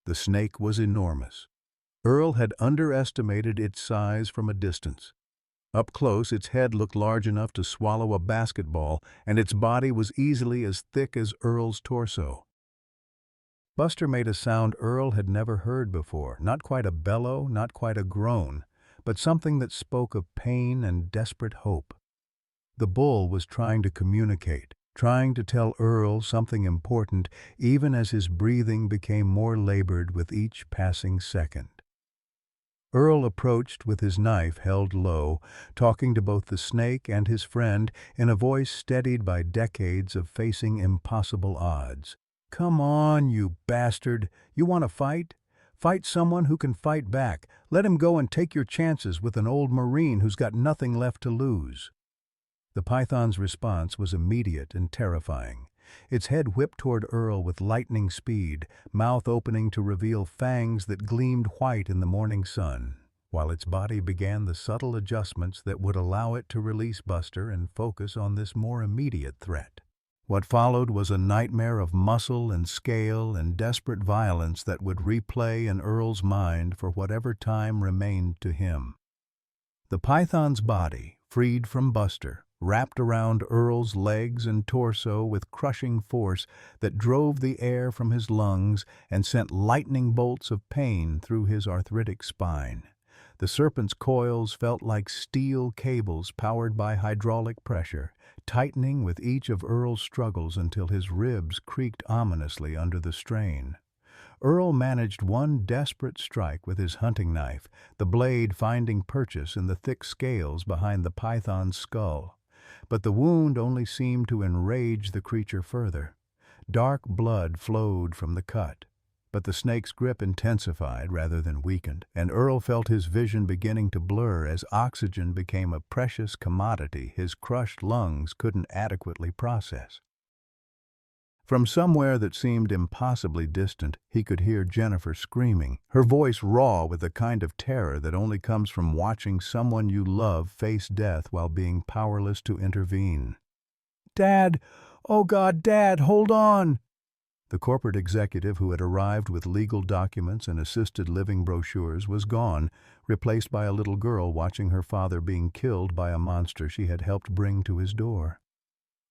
The snake was enormous. Earl had underestimated its size from a distance. Up close, its head looked large enough to swallow a basketball, and its body was easily as thick as Earl's torso. Buster made a sound Earl had never heard before, not quite a bellow, not quite a groan, but something that spoke of pain and desperate hope. The bull was trying to communicate, trying to tell Earl something important even as his breathing became more labored with each passing second. Earl approached with his knife held low, talking to both the snake and his friend in a voice steadied by decades of facing impossible odds. "Come on, you bastard! You want to fight? Fight someone who can fight back. Let him go and take your chances with an old Marine who's got nothing left to lose." The python's response was immediate and terrifying. Its head whipped toward Earl with lightning speed, mouth opening to reveal fangs that gleamed white in the morning sun, while its body began the subtle adjustments that would allow it to release Buster and focus on this more immediate threat. What followed was a nightmare of muscle and scale and desperate violence that would replay in Earl's mind for whatever time remained to him. The python's body, freed from Buster, wrapped around Earl's legs and torso with crushing force that drove the air from his lungs and sent lightning bolts of pain through his arthritic spine. The serpent's coils felt like steel cables powered by hydraulic pressure, tightening with each of Earl's struggles until his ribs creaked ominously under the strain. Earl managed one desperate strike with his hunting knife, the blade finding purchase in the thick scales behind the python's skull. But the wound only seemed to enrage the creature further. Dark blood flowed from the cut, but the snake's grip intensified rather than weakened, and Earl felt his vision beginning to blur as oxygen became a precious commodity his crushed lungs couldn't adequately process. From somewhere that seemed impossibly distant, he could hear Jennifer screaming, her voice raw with the kind of terror that only comes from watching someone you love face death while being powerless to intervene. "Dad! Oh God, Dad, hold on!" The corporate executive who had arrived with legal documents and assisted living brochures was gone, replaced by a little girl watching her father being killed by a monster she had helped bring to his door.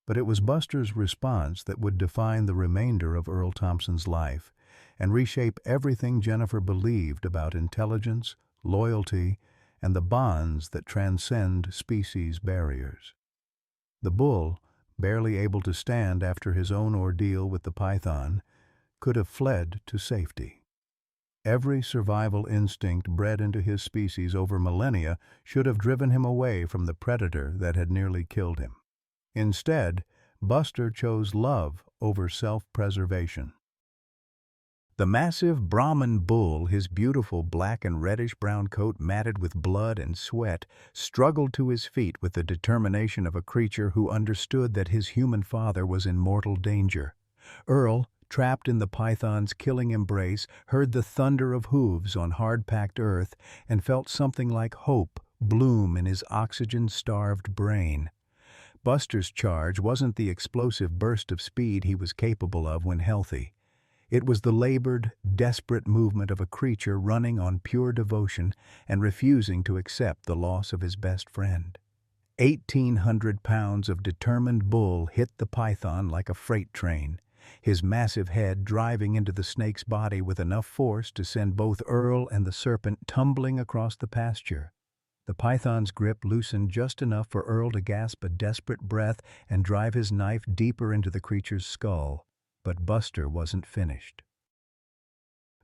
But it was Buster's response that would define the remainder of Earl Thompson's life and reshape everything Jennifer believed about intelligence, loyalty, and the bonds that transcend species barriers. The bull, barely able to stand after his own ordeal with the python, could have fled to safety. Every survival instinct bred into his species over millennia should have driven him away from the predator that had nearly killed him. Instead, Buster chose love over self-preservation. The massive Brahman bull, his beautiful black and reddish-brown coat matted with blood and sweat, struggled to his feet with the determination of a creature who understood that his human father was in mortal danger. Earl, trapped in the python's killing embrace, heard the thunder of hooves on hard-packed earth and felt something like hope bloom in his oxygen-starved brain. Buster's charge wasn't the explosive burst of speed he was capable of when healthy. It was the labored, desperate movement of a creature running on pure devotion and refusing to accept the loss of his best friend. 1,800 pounds of determined bull hit the python like a freight train, his massive head driving into the snake's body with enough force to send both Earl and the serpent tumbling across the pasture. The python's grip loosened just enough for Earl to gasp a desperate breath and drive his knife deeper into the creature's skull. But Buster wasn't finished.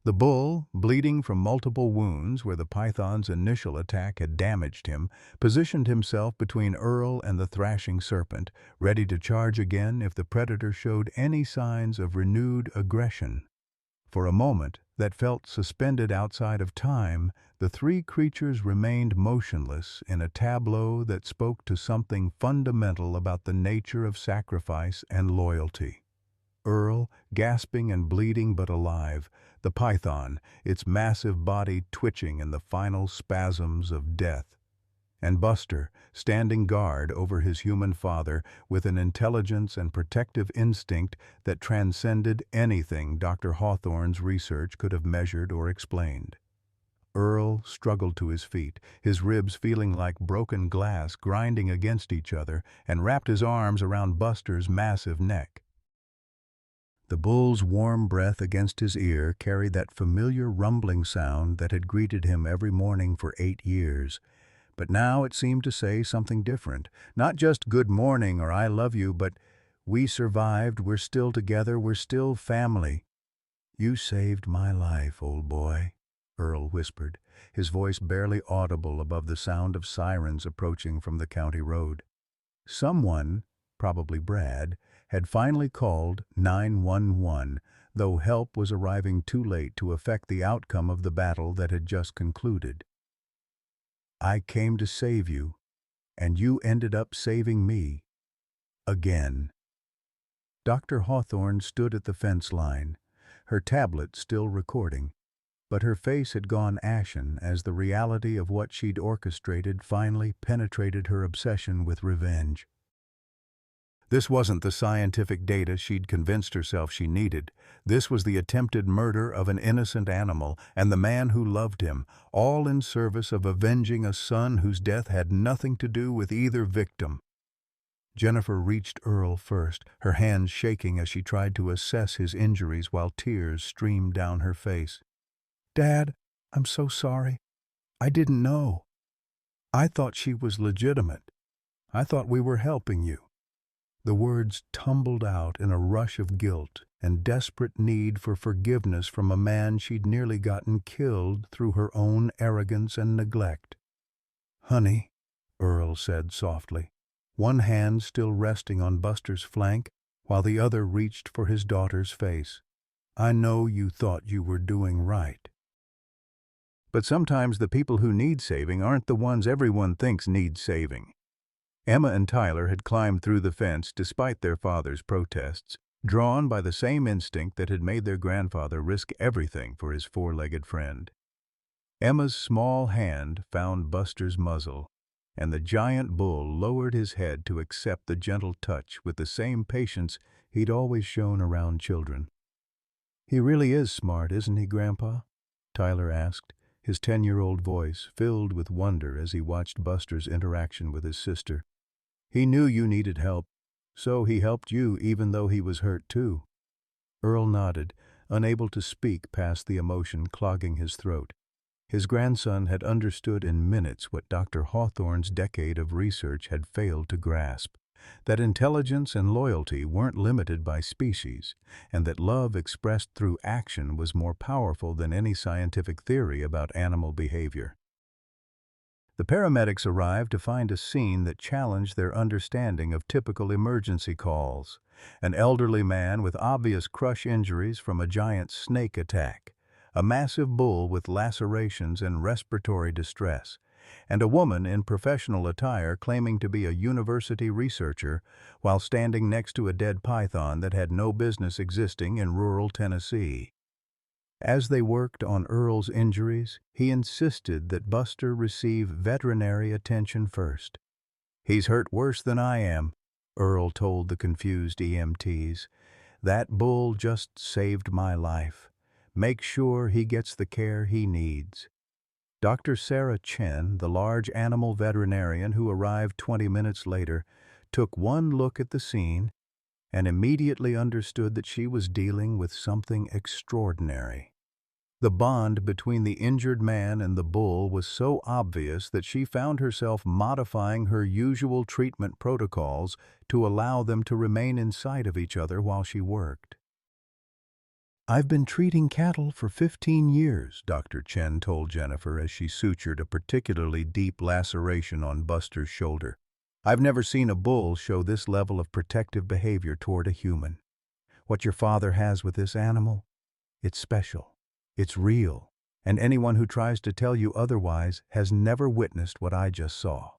The bull, bleeding from multiple wounds where the python's initial attack had damaged him, positioned himself between Earl and the thrashing serpent, ready to charge again if the predator showed any signs of renewed aggression. For a moment, that felt suspended outside of time, the three creatures remained motionless in a tableau that spoke to something fundamental about the nature of sacrifice and loyalty. Earl, gasping and bleeding but alive, the python, its massive body twitching in the final spasms of death, and Buster, standing guard over his human father with an intelligence and protective instinct that transcended anything Dr. Hawthorne's research could have measured or explained. Earl struggled to his feet, his ribs feeling like broken glass grinding against each other, and wrapped his arms around Buster's massive neck. The bull's warm breath against his ear carried that familiar rumbling sound that had greeted him every morning for 8 years. But now it seemed to say something different. Not just "good morning" or "I love you," but We survived, we're still together, we're still family. You saved my life, old boy, Earl whispered, his voice barely audible above the sound of sirens approaching from the county road. Someone, probably Brad, had finally called 911, though help was arriving too late to affect the outcome of the battle that had just concluded. I came to save you, and you ended up saving me. Again. Dr. Hawthorne stood at the fence line, her tablet still recording, but her face had gone ashen as the reality of what she'd orchestrated finally penetrated her obsession with revenge. This wasn't the scientific data she'd convinced herself she needed. This was the attempted murder of an innocent animal and the man who loved him, all in service of avenging a son whose death had nothing to do with either victim. Jennifer reached Earl first, her hands shaking as she tried to assess his injuries while tears streamed down her face. "Dad, I'm so sorry. I didn't know. I thought she was legitimate. I thought we were helping you." The words tumbled out in a rush of guilt and desperate need for forgiveness from a man she'd nearly gotten killed through her own arrogance and neglect. "Honey," Earl said softly, one hand still resting on Buster's flank while the other reached for his daughter's face. "I know you thought you were doing right. But sometimes the people who need saving aren't the ones everyone thinks need saving." Emma and Tyler had climbed through the fence despite their father's protests, drawn by the same instinct that had made their grandfather risk everything for his four-legged friend. Emma's small hand found Buster's muzzle, and the giant bull lowered his head to accept the gentle touch with the same patience he'd always shown around children. "He really is smart, isn't he, Grandpa?" Tyler asked, his 10-year-old voice filled with wonder as he watched Buster's interaction with his sister. "He knew you needed help, so he helped you even though he was hurt too." Earl nodded, unable to speak past the emotion clogging his throat. His grandson had understood in minutes what Dr. Hawthorne's decade of research had failed to grasp, that intelligence and loyalty weren't limited by species, and that love expressed through action was more powerful than any scientific theory about animal behavior. The paramedics arrived to find a scene that challenged their understanding of typical emergency calls. An elderly man with obvious crush injuries from a giant snake attack, a massive bull with lacerations and respiratory distress, and a woman in professional attire claiming to be a university researcher while standing next to a dead python that had no business existing in rural Tennessee. As they worked on Earl's injuries, he insisted that Buster receive veterinary attention first. "He's hurt worse than I am," Earl told the confused EMTs. "That bull just saved my life. Make sure he gets the care he needs." Dr. Sarah Chen, the large animal veterinarian who arrived 20 minutes later, took one look at the scene and immediately understood that she was dealing with something extraordinary. The bond between the injured man and the bull was so obvious that she found herself modifying her usual treatment protocols to allow them to remain in sight of each other while she worked. "I've been treating cattle for 15 years, Dr. Chen told Jennifer as she sutured a particularly deep laceration on Buster's shoulder. "I've never seen a bull show this level of protective behavior toward a human. What your father has with this animal, it's special, it's real, and anyone who tries to tell you otherwise has never witnessed what I just saw."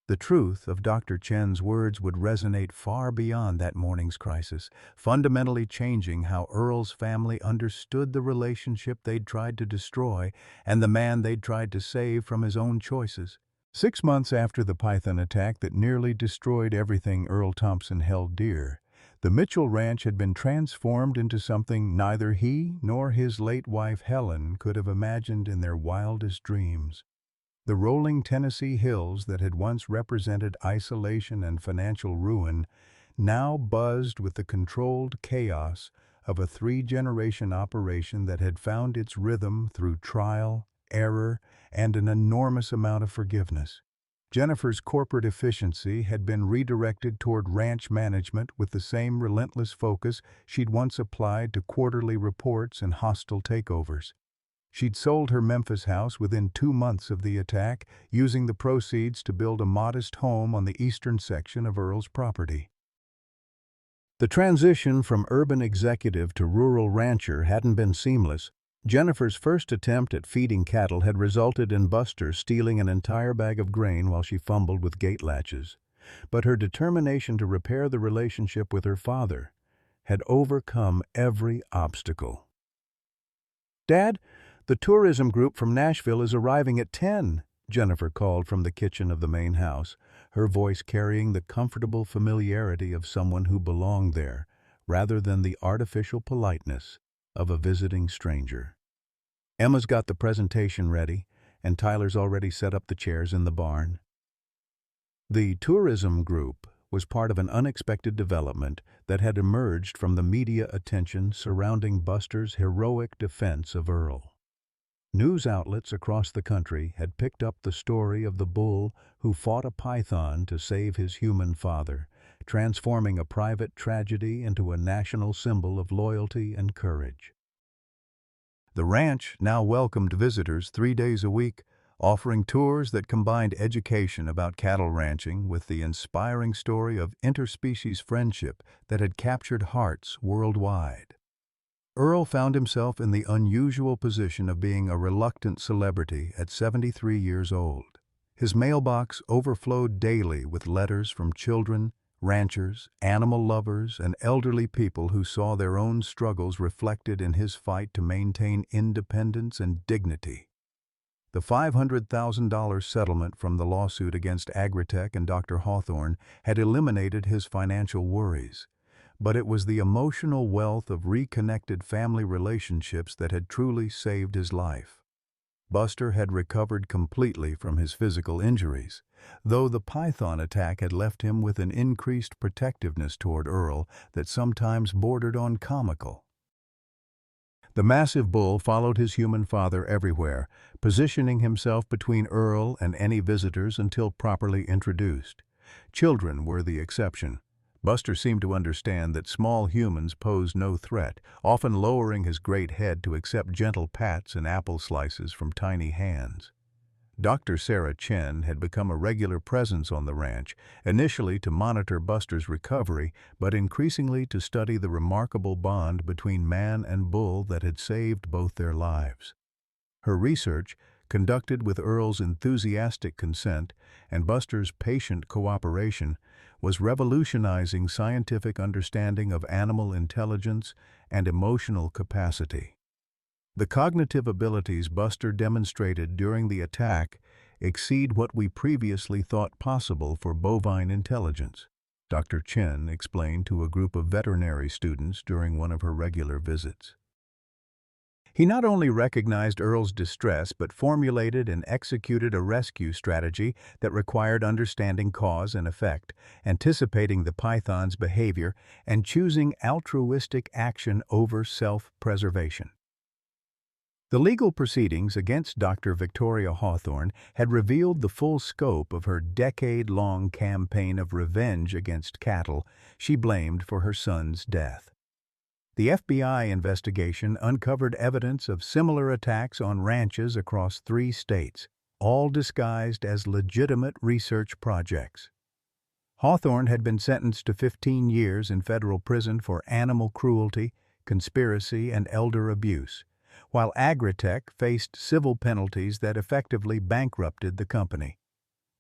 The truth of Dr. Chen's words would resonate far beyond that morning's crisis, fundamentally changing how Earl's family understood the relationship they'd tried to destroy and the man they'd tried to save from his own choices. 6 months after the python attack that nearly destroyed everything Earl Thompson held dear, the Mitchell Ranch had been transformed into something neither he nor his late wife Helen could have imagined in their wildest dreams. The rolling Tennessee hills that had once represented isolation and financial ruin now buzzed with the controlled chaos of a 3-generation operation that had found its rhythm through trial, error, and an enormous amount of forgiveness. Jennifer's corporate efficiency had been redirected toward ranch management with the same relentless focus she'd once applied to quarterly reports and hostile takeovers. She'd sold her Memphis house within 2 months of the attack, using the proceeds to build a modest home on the eastern section of Earl's property. The transition from urban executive to rural rancher hadn't been seamless. Jennifer's first attempt at feeding cattle had resulted in Buster stealing an entire bag of grain while she fumbled with gate latches. But her determination to repair the relationship with her father had overcome every obstacle. "Dad, the tourism group from Nashville is arriving at 10, Jennifer called from the kitchen of the main house, her voice carrying the comfortable familiarity of someone who belonged there, rather than the artificial politeness of a visiting stranger. "Emma's got the presentation ready, and Tyler's already set up the chairs in the barn." The tourism group was part of an unexpected development that had emerged from the media attention surrounding Buster's heroic defense of Earl. News outlets across the country had picked up the story of the bull who fought a python to save his human father, transforming a private tragedy into a national symbol of loyalty and courage. The ranch now welcomed visitors 3 days a week, offering tours that combined education about cattle ranching with the inspiring story of interspecies friendship that had captured hearts worldwide. Earl found himself in the unusual position of being a reluctant celebrity at 73 years old. His mailbox overflowed daily with letters from children, ranchers, animal lovers, and elderly people who saw their own struggles reflected in his fight to maintain independence and dignity. The $500,000 settlement from the lawsuit against Agritech and Dr. Hawthorne had eliminated his financial worries, but it was the emotional wealth of reconnected family relationships that had truly saved his life. Buster had recovered completely from his physical injuries, though the python attack had left him with an increased protectiveness toward Earl that sometimes bordered on comical. The massive bull followed his human father everywhere, positioning himself between Earl and any visitors until properly introduced. Children were the exception. Buster seemed to understand that small humans posed no threat, often lowering his great head to accept gentle pats and apple slices from tiny hands. Dr. Sarah Chen had become a regular presence on the ranch, initially to monitor Buster's recovery, but increasingly to study the remarkable bond between man and bull that had saved both their lives. Her research, conducted with Earl's enthusiastic consent and Buster's patient cooperation, was revolutionizing scientific understanding of animal intelligence and emotional capacity. The cognitive abilities Buster demonstrated during the attack exceed what we previously thought possible for bovine intelligence, Dr. Chen explained to a group of veterinary students during one of her regular visits. He not only recognized Earl's distress but formulated and executed a rescue strategy that required understanding cause and effect, anticipating the python's behavior, and choosing altruistic action over self-preservation. The legal proceedings against Dr. Victoria Hawthorne had revealed the full scope of her decade-long campaign of revenge against cattle she blamed for her son's death. The FBI investigation uncovered evidence of similar attacks on ranches across 3 states, all disguised as legitimate research projects. Hawthorne had been sentenced to 15 years in federal prison for animal cruelty, conspiracy, and elder abuse, while Agritech faced civil penalties that effectively bankrupted the company.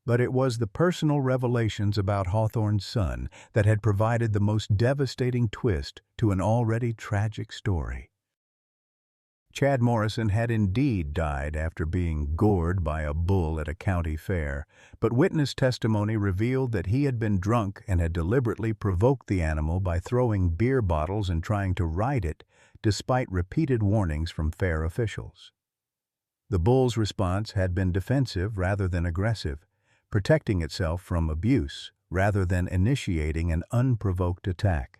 But it was the personal revelations about Hawthorne's son that had provided the most devastating twist to an already tragic story. Chad Morrison had indeed died after being gored by a bull at a county fair, but witness testimony revealed that he had been drunk and had deliberately provoked the animal by throwing beer bottles and trying to ride it, despite repeated warnings from fair officials. The bull's response had been defensive rather than aggressive, protecting itself from abuse rather than initiating an unprovoked attack.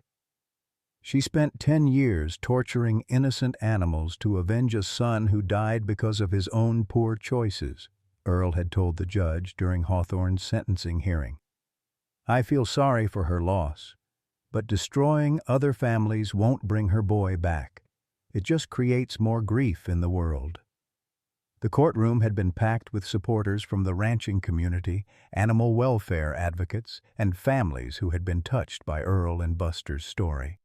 She spent 10 years torturing innocent animals to avenge a son who died because of his own poor choices, Earl had told the judge during Hawthorne's sentencing hearing. "I feel sorry for her loss, but destroying other families won't bring her boy back. It just creates more grief in the world." The courtroom had been packed with supporters from the ranching community, animal welfare advocates, and families who had been touched by Earl and Buster's story.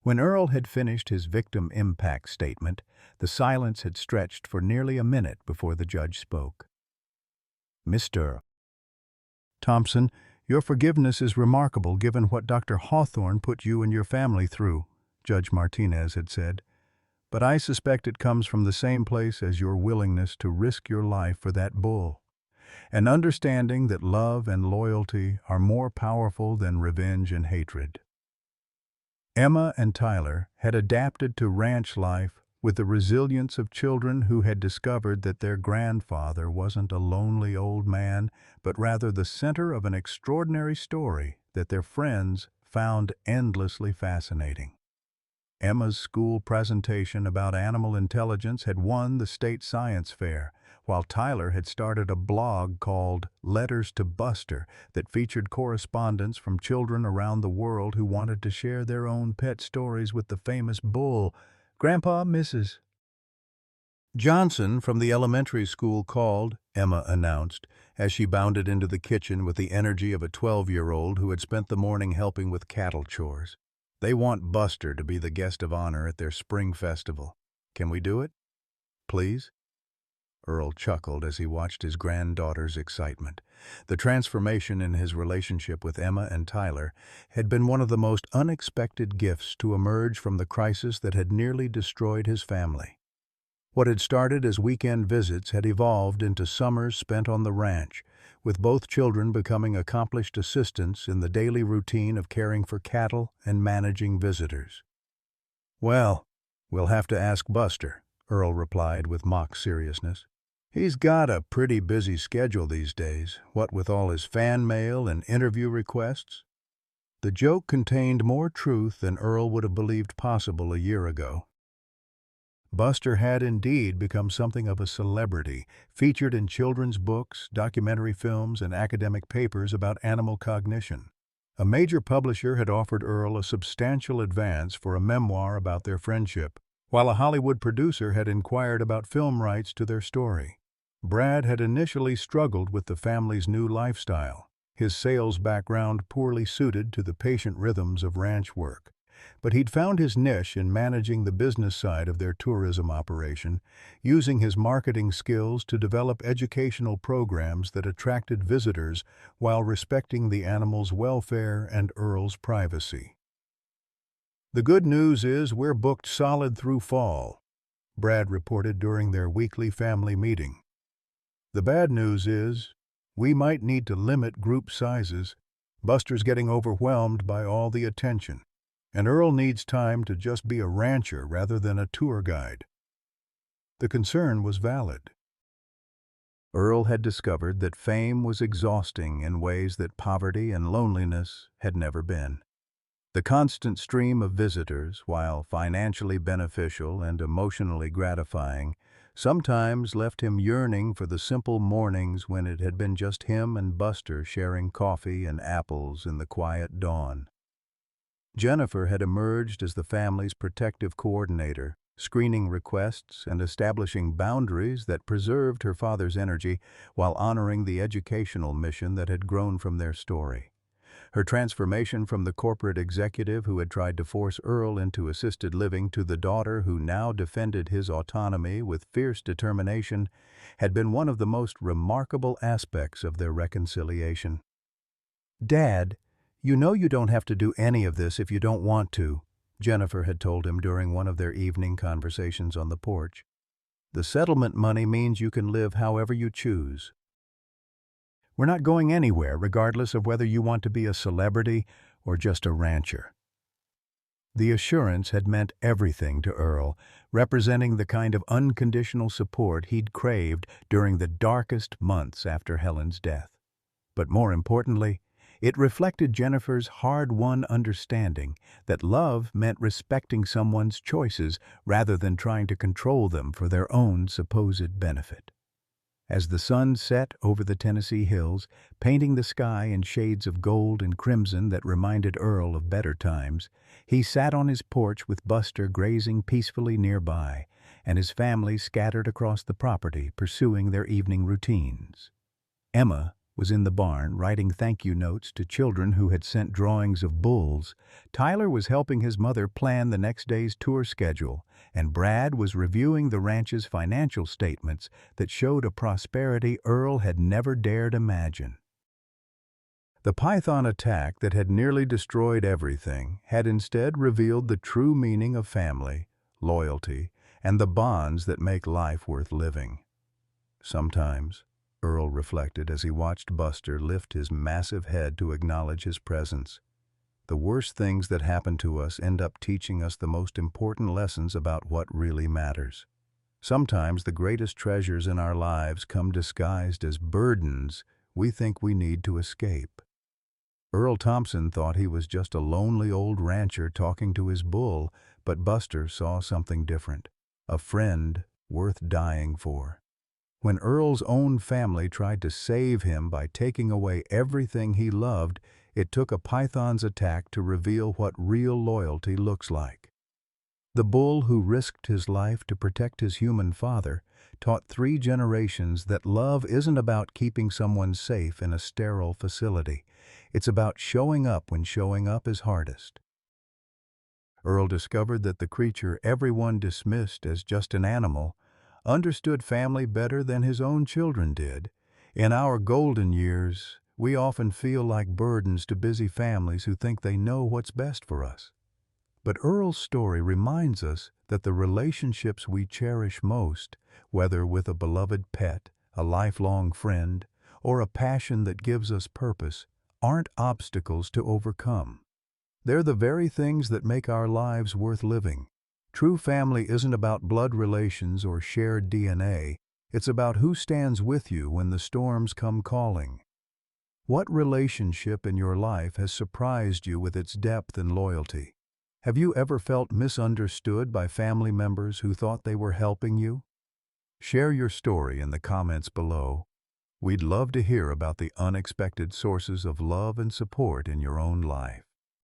When Earl had finished his victim impact statement, the silence had stretched for nearly a minute before the judge spoke. "Mr. Thompson, your forgiveness is remarkable given what Dr. Hawthorne put you and your family through," Judge Martinez had said. "But I suspect it comes from the same place as your willingness to risk your life for that bull. An understanding that love and loyalty are more powerful than revenge and hatred." Emma and Tyler had adapted to ranch life with the resilience of children who had discovered that their grandfather wasn't a lonely old man, but rather the center of an extraordinary story that their friends found endlessly fascinating. Emma's school presentation about animal intelligence had won the state science fair, while Tyler had started a blog called Letters to Buster that featured correspondence from children around the world who wanted to share their own pet stories with the famous bull. "Grandpa misses." "Johnson from the elementary school called," Emma announced, as she bounded into the kitchen with the energy of a 12-year-old who had spent the morning helping with cattle chores. "They want Buster to be the guest of honor at their spring festival. Can we do it? Please?" Earl chuckled as he watched his granddaughter's excitement. The transformation in his relationship with Emma and Tyler had been one of the most unexpected gifts to emerge from the crisis that had nearly destroyed his family. What had started as weekend visits had evolved into summers spent on the ranch, with both children becoming accomplished assistants in the daily routine of caring for cattle and managing visitors. "Well, we'll have to ask Buster," Earl replied with mock seriousness. "He's got a pretty busy schedule these days, what with all his fan mail and interview requests." The joke contained more truth than Earl would have believed possible a year ago. Buster had indeed become something of a celebrity, featured in children's books, documentary films, and academic papers about animal cognition. A major publisher had offered Earl a substantial advance for a memoir about their friendship, while a Hollywood producer had inquired about film rights to their story. Brad had initially struggled with the family's new lifestyle, his sales background poorly suited to the patient rhythms of ranch work. But he'd found his niche in managing the business side of their tourism operation, using his marketing skills to develop educational programs that attracted visitors while respecting the animals' welfare and Earl's privacy. "The good news is we're booked solid through fall," Brad reported during their weekly family meeting. "The bad news is we might need to limit group sizes. Buster's getting overwhelmed by all the attention. And Earl needs time to just be a rancher rather than a tour guide." The concern was valid. Earl had discovered that fame was exhausting in ways that poverty and loneliness had never been. The constant stream of visitors, while financially beneficial and emotionally gratifying, sometimes left him yearning for the simple mornings when it had been just him and Buster sharing coffee and apples in the quiet dawn. Jennifer had emerged as the family's protective coordinator, screening requests and establishing boundaries that preserved her father's energy while honoring the educational mission that had grown from their story. Her transformation from the corporate executive who had tried to force Earl into assisted living to the daughter who now defended his autonomy with fierce determination had been one of the most remarkable aspects of their reconciliation. "Dad, you know you don't have to do any of this if you don't want to," Jennifer had told him during one of their evening conversations on the porch. "The settlement money means you can live however you choose. We're not going anywhere regardless of whether you want to be a celebrity or just a rancher." The assurance had meant everything to Earl, representing the kind of unconditional support he'd craved during the darkest months after Helen's death. But more importantly, it reflected Jennifer's hard-won understanding that love meant respecting someone's choices rather than trying to control them for their own supposed benefit. As the sun set over the Tennessee hills, painting the sky in shades of gold and crimson that reminded Earl of better times, he sat on his porch with Buster grazing peacefully nearby, and his family scattered across the property pursuing their evening routines. Emma was in the barn writing thank-you notes to children who had sent drawings of bulls. Tyler was helping his mother plan the next day's tour schedule, and Brad was reviewing the ranch's financial statements that showed a prosperity Earl had never dared imagine. The python attack that had nearly destroyed everything had instead revealed the true meaning of family, loyalty, and the bonds that make life worth living. Sometimes, Earl reflected as he watched Buster lift his massive head to acknowledge his presence, the worst things that happen to us end up teaching us the most important lessons about what really matters. Sometimes the greatest treasures in our lives come disguised as burdens we think we need to escape. Earl Thompson thought he was just a lonely old rancher talking to his bull, but Buster saw something different, a friend worth dying for. When Earl's own family tried to save him by taking away everything he loved, it took a python's attack to reveal what real loyalty looks like. The bull who risked his life to protect his human father taught 3 generations that love isn't about keeping someone safe in a sterile facility. It's about showing up when showing up is hardest. Earl discovered that the creature everyone dismissed as just an animal understood family better than his own children did. In our golden years, we often feel like burdens to busy families who think they know what's best for us. But Earl's story reminds us that the relationships we cherish most, whether with a beloved pet, a lifelong friend, or a passion that gives us purpose, aren't obstacles to overcome. They're the very things that make our lives worth living. True family isn't about blood relations or shared DNA. It's about who stands with you when the storms come calling. What relationship in your life has surprised you with its depth and loyalty? Have you ever felt misunderstood by family members who thought they were helping you? Share your story in the comments below. We'd love to hear about the unexpected sources of love and support in your own life.